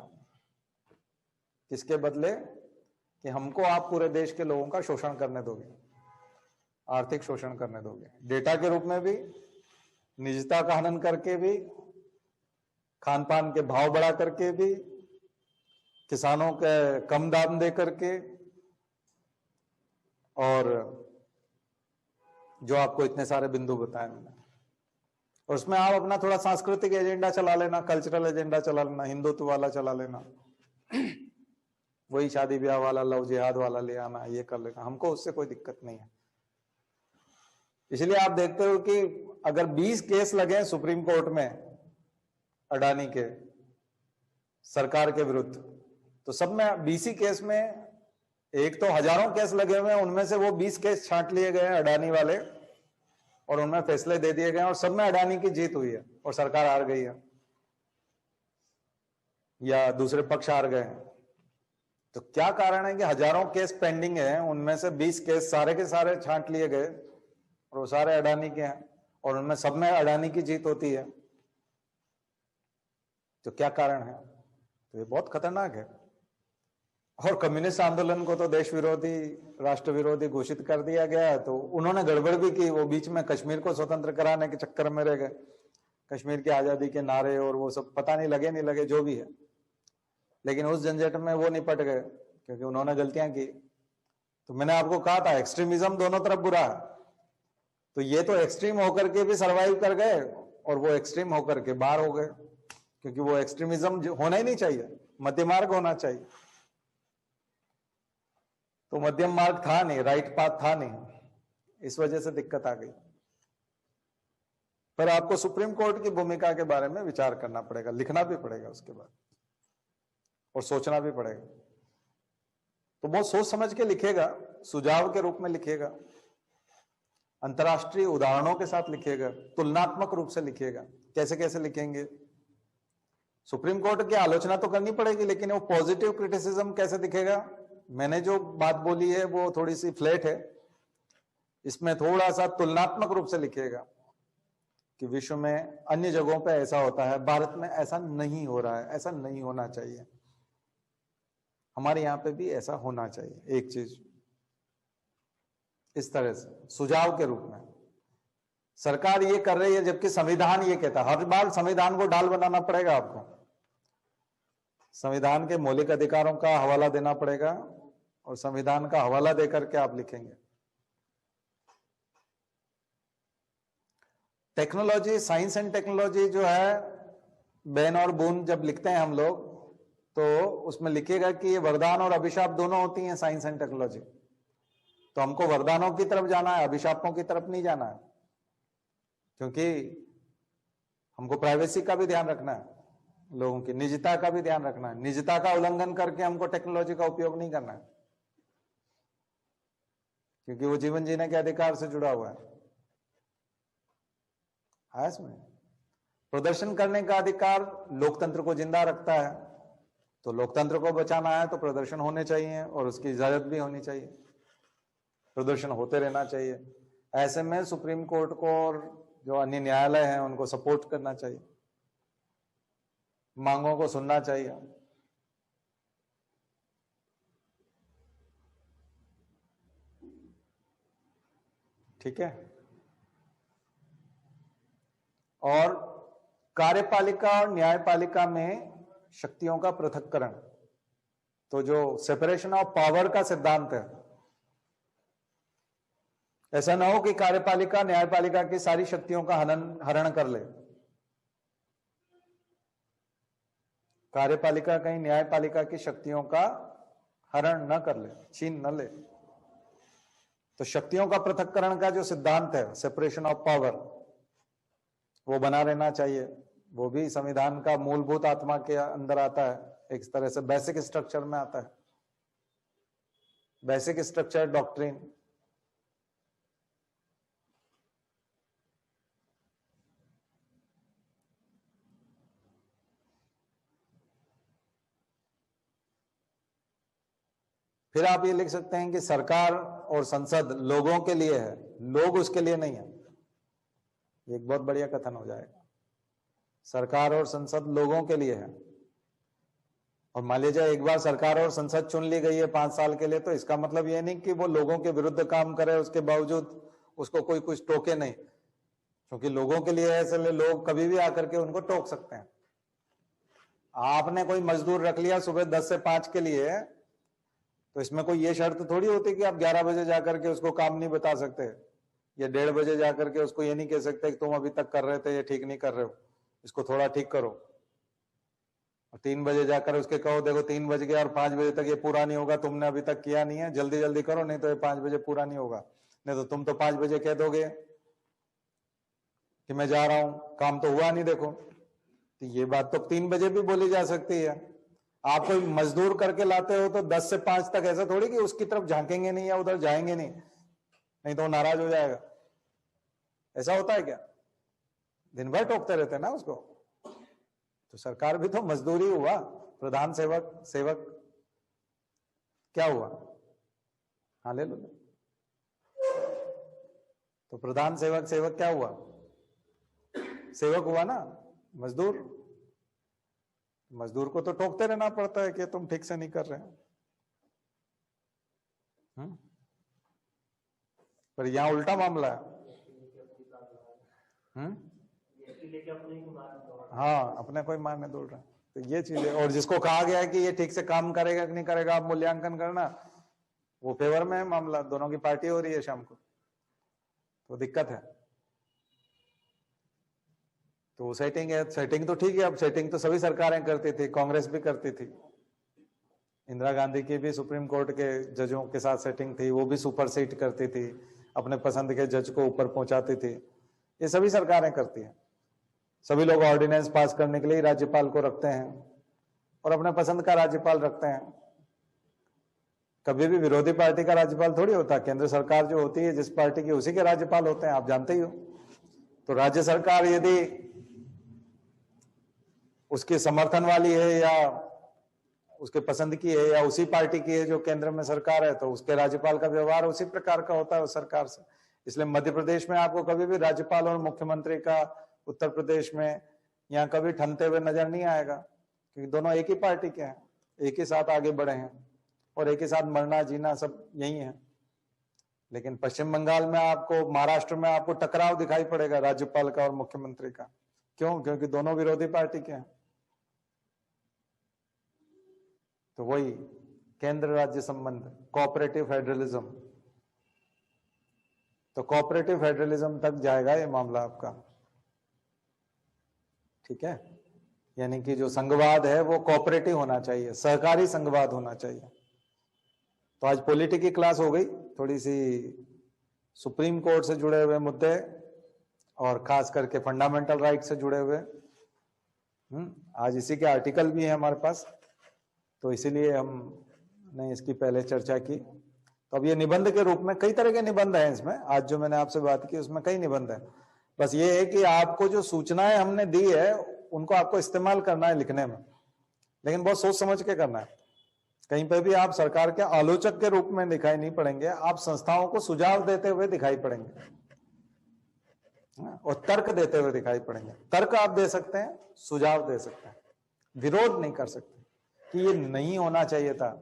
किसके बदले कि हमको आप पूरे देश के लोगों का शोषण करने दोगे, आर्थिक शोषण करने दोगे, डेटा के रूप में भी, निजता का हनन करके भी, खान पान के भाव बढ़ा करके भी, किसानों के कम दाम दे करके, और जो आपको इतने सारे बिंदु बताए मैंने। और उसमें आप अपना थोड़ा सांस्कृतिक एजेंडा चला लेना, कल्चरल एजेंडा चला लेना, हिंदुत्व वाला चला लेना, वही शादी ब्याह वाला, लव जिहाद वाला ले आना, ये कर लेना, हमको उससे कोई दिक्कत नहीं है। इसलिए आप देखते हो कि अगर 20 केस लगे सुप्रीम कोर्ट में अडानी के सरकार के विरुद्ध, तो सब में 20 केस में, एक तो हजारों केस लगे हुए हैं, उनमें से वो 20 केस छांट लिए गए हैं अडानी वाले, और उनमें फैसले दे दिए गए और सब में अडानी की जीत हुई है और सरकार हार गई है या दूसरे पक्ष हार गए हैं। तो क्या कारण है कि हजारों केस पेंडिंग है, उनमें से 20 केस सारे के सारे छांट लिए गए और वो सारे अडानी के हैं और उनमें सब में अडानी की जीत होती है? तो क्या कारण है? तो ये बहुत खतरनाक है। और कम्युनिस्ट आंदोलन को तो देश विरोधी, राष्ट्र विरोधी घोषित कर दिया गया, तो उन्होंने गड़बड़ भी की, वो बीच में कश्मीर को स्वतंत्र कराने के चक्कर में रह गए, कश्मीर की आजादी के नारे और वो सब पता नहीं लगे नहीं लगे जो भी है, लेकिन उस झंझट में वो निपट गए क्योंकि उन्होंने गलतियां की। तो मैंने आपको कहा था एक्सट्रीमिज्म दोनों तरफ बुरा है, तो ये तो एक्सट्रीम होकर के भी सरवाइव कर गए और वो एक्सट्रीम होकर के बाहर हो गए, क्योंकि वो एक्सट्रीमिज्म होना ही नहीं चाहिए, मध्य मार्ग होना चाहिए। तो मध्यम मार्ग था नहीं, राइट पाथ था नहीं, इस वजह से दिक्कत आ गई। पर आपको सुप्रीम कोर्ट की भूमिका के बारे में विचार करना पड़ेगा, लिखना भी पड़ेगा उसके बाद, और सोचना भी पड़ेगा। तो बहुत सोच समझ के लिखेगा, सुझाव के रूप में लिखेगा, अंतर्राष्ट्रीय उदाहरणों के साथ लिखेगा, तुलनात्मक रूप से लिखेगा। कैसे कैसे लिखेंगे? सुप्रीम कोर्ट की आलोचना तो करनी पड़ेगी, लेकिन वो पॉजिटिव क्रिटिसिज्म कैसे दिखेगा? मैंने जो बात बोली है वो थोड़ी सी फ्लैट है, इसमें थोड़ा सा तुलनात्मक रूप से लिखेगा कि विश्व में अन्य जगहों पे ऐसा होता है, भारत में ऐसा नहीं हो रहा है, ऐसा नहीं होना चाहिए, हमारे यहाँ पे भी ऐसा होना चाहिए। एक चीज इस तरह से सुझाव के रूप में, सरकार ये कर रही है जबकि संविधान ये कहता है। हर बार संविधान को ढाल बनाना पड़ेगा आपको, संविधान के मौलिक अधिकारों का हवाला देना पड़ेगा और संविधान का हवाला देकर के आप लिखेंगे। टेक्नोलॉजी, साइंस एंड टेक्नोलॉजी जो है, बैन और बून जब लिखते हैं हम लोग, तो उसमें लिखेगा कि ये वरदान और अभिशाप दोनों होती हैं साइंस एंड टेक्नोलॉजी। तो हमको वरदानों की तरफ जाना है, अभिशापों की तरफ नहीं जाना है, क्योंकि हमको प्राइवेसी का भी ध्यान रखना है, लोगों की निजता का भी ध्यान रखना है। निजता का उल्लंघन करके हमको टेक्नोलॉजी का उपयोग नहीं करना है, क्योंकि वो जीवन जीने के अधिकार से जुड़ा हुआ है। इसमें प्रदर्शन करने का अधिकार लोकतंत्र को जिंदा रखता है, तो लोकतंत्र को बचाना है तो प्रदर्शन होने चाहिए और उसकी इजाजत भी होनी चाहिए, प्रदर्शन होते रहना चाहिए। ऐसे में सुप्रीम कोर्ट को और जो अन्य न्यायालय हैं उनको सपोर्ट करना चाहिए, मांगों को सुनना चाहिए। ठीक है। और कार्यपालिका और न्यायपालिका में शक्तियों का पृथक्करण, तो जो सेपरेशन ऑफ पावर का सिद्धांत है, ऐसा ना हो कि कार्यपालिका न्यायपालिका की सारी शक्तियों का हरण कर ले। कार्यपालिका कहीं न्यायपालिका की शक्तियों का हरण न कर ले, छीन न ले। तो शक्तियों का पृथक्करण का जो सिद्धांत है, सेपरेशन ऑफ पावर, वो बना रहना चाहिए। वो भी संविधान का मूलभूत आत्मा के अंदर आता है, एक तरह से बेसिक स्ट्रक्चर में आता है, बेसिक स्ट्रक्चर डॉक्ट्रिन। फिर आप ये लिख सकते हैं कि सरकार और संसद लोगों के लिए है, लोग उसके लिए नहीं है। एक बहुत बढ़िया कथन हो जाएगा। सरकार और संसद लोगों के लिए है। और मान लीजिए एक बार सरकार और संसद चुन ली गई है 5 साल के लिए, तो इसका मतलब ये नहीं कि वो लोगों के विरुद्ध काम करे, उसके बावजूद उसको कोई कुछ टोके नहीं, क्योंकि लोगों के लिए है, इसलिए लोग कभी भी आकर के उनको टोक सकते हैं। आपने कोई मजदूर रख लिया सुबह 10 से 5 के लिए, तो इसमें कोई ये शर्त थोड़ी होती कि आप 11 बजे जाकर के उसको काम नहीं बता सकते, या 1:30 बजे जाकर के उसको ये नहीं कह सकते कि तुम अभी तक कर रहे थे ये ठीक नहीं कर रहे हो, इसको थोड़ा ठीक करो। और 3 बजे जाकर उसके कहो देखो 3 बज गया और 5 बजे तक ये पूरा नहीं होगा, तुमने अभी तक किया नहीं है, जल्दी जल्दी करो नहीं तो ये 5 बजे पूरा नहीं होगा। नहीं तो तुम तो 5 बजे कह दोगे कि मैं जा रहा हूं, काम तो हुआ नहीं देखो। तो ये बात तो 3 बजे भी बोली जा सकती है। आप कोई मजदूर करके लाते हो तो 10 से 5 तक ऐसा थोड़ी कि उसकी तरफ झांकेंगे नहीं या उधर जाएंगे नहीं तो वो नाराज हो जाएगा। ऐसा होता है क्या? दिन भर टोकते रहते हैं ना उसको। तो सरकार भी तो मजदूरी हुआ। प्रधान सेवक क्या हुआ? हाँ ले लो। तो प्रधान सेवक क्या हुआ? सेवक हुआ ना, मजदूर को तो टोकते रहना पड़ता है कि तुम ठीक से नहीं कर रहे हो। पर यहां उल्टा मामला है। हाँ, अपने कोई मारने दौड़ रहा है। तो ये चीज है। और जिसको कहा गया है कि ये ठीक से काम करेगा कि नहीं करेगा, आप मूल्यांकन करना, वो फेवर में है मामला, दोनों की पार्टी हो रही है शाम को, तो दिक्कत है। तो सेटिंग है, सेटिंग तो ठीक है। अब सेटिंग तो सभी सरकारें करती थी, कांग्रेस भी करती थी। इंदिरा गांधी की भी सुप्रीम कोर्ट के जजों के साथ सेटिंग थी, वो भी सुपर सीट करती थी, अपने पसंद के जज को ऊपर पहुंचाती थी। ये सभी सरकारें करती हैं। सभी लोग ऑर्डिनेंस पास करने के लिए राज्यपाल को रखते हैं और अपने पसंद का राज्यपाल रखते हैं। कभी भी विरोधी पार्टी का राज्यपाल थोड़ी होता। केंद्र सरकार जो होती है जिस पार्टी की, उसी के राज्यपाल होते हैं, आप जानते ही हो। तो राज्य सरकार यदि उसकी समर्थन वाली है या उसके पसंद की है या उसी पार्टी की है जो केंद्र में सरकार है, तो उसके राज्यपाल का व्यवहार उसी प्रकार का होता है उस सरकार से। इसलिए मध्य प्रदेश में आपको कभी भी राज्यपाल और मुख्यमंत्री का उत्तर प्रदेश में यहाँ कभी ठनते हुए नजर नहीं आएगा, क्योंकि दोनों एक ही पार्टी के हैं, एक ही साथ आगे बढ़े हैं और एक ही साथ मरना जीना सब यही है। लेकिन पश्चिम बंगाल में आपको, महाराष्ट्र में आपको टकराव दिखाई पड़ेगा राज्यपाल का और मुख्यमंत्री का। क्यों? क्योंकि दोनों विरोधी पार्टी के हैं। तो वही केंद्र राज्य संबंध, कोऑपरेटिव फेडरलिज्म। तो कोऑपरेटिव फेडरलिज्म तक जाएगा ये मामला आपका, ठीक है। यानी कि जो संघवाद है वो कोऑपरेटिव होना चाहिए, सहकारी संघवाद होना चाहिए। तो आज पॉलिटी की क्लास हो गई, थोड़ी सी सुप्रीम कोर्ट से जुड़े हुए मुद्दे और खास करके फंडामेंटल राइट से जुड़े हुए। आज इसी के आर्टिकल भी है हमारे पास, तो इसीलिए हमने इसकी पहले चर्चा की। तो अब ये निबंध के रूप में, कई तरह के निबंध हैं इसमें, आज जो मैंने आपसे बात की उसमें कई निबंध हैं। बस ये है कि आपको जो सूचनाएं हमने दी है उनको आपको इस्तेमाल करना है लिखने में, लेकिन बहुत सोच समझ के करना है। कहीं पर भी आप सरकार के आलोचक के रूप में दिखाई नहीं पड़ेंगे, आप संस्थाओं को सुझाव देते हुए दिखाई पड़ेंगे और तर्क देते हुए दिखाई पड़ेंगे। तर्क आप दे सकते हैं, सुझाव दे सकते हैं, विरोध नहीं कर सकते कि ये नहीं होना चाहिए था,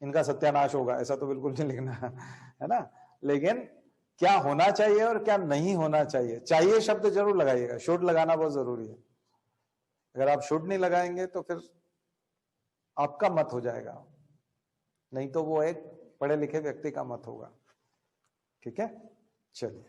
इनका सत्यानाश होगा, ऐसा तो बिल्कुल नहीं लिखना है ना। लेकिन क्या होना चाहिए और क्या नहीं होना चाहिए, चाहिए शब्द जरूर लगाइएगा। शुड लगाना बहुत जरूरी है। अगर आप शुड नहीं लगाएंगे तो फिर आपका मत हो जाएगा, नहीं तो वो एक पढ़े लिखे व्यक्ति का मत होगा। ठीक है, चलिए।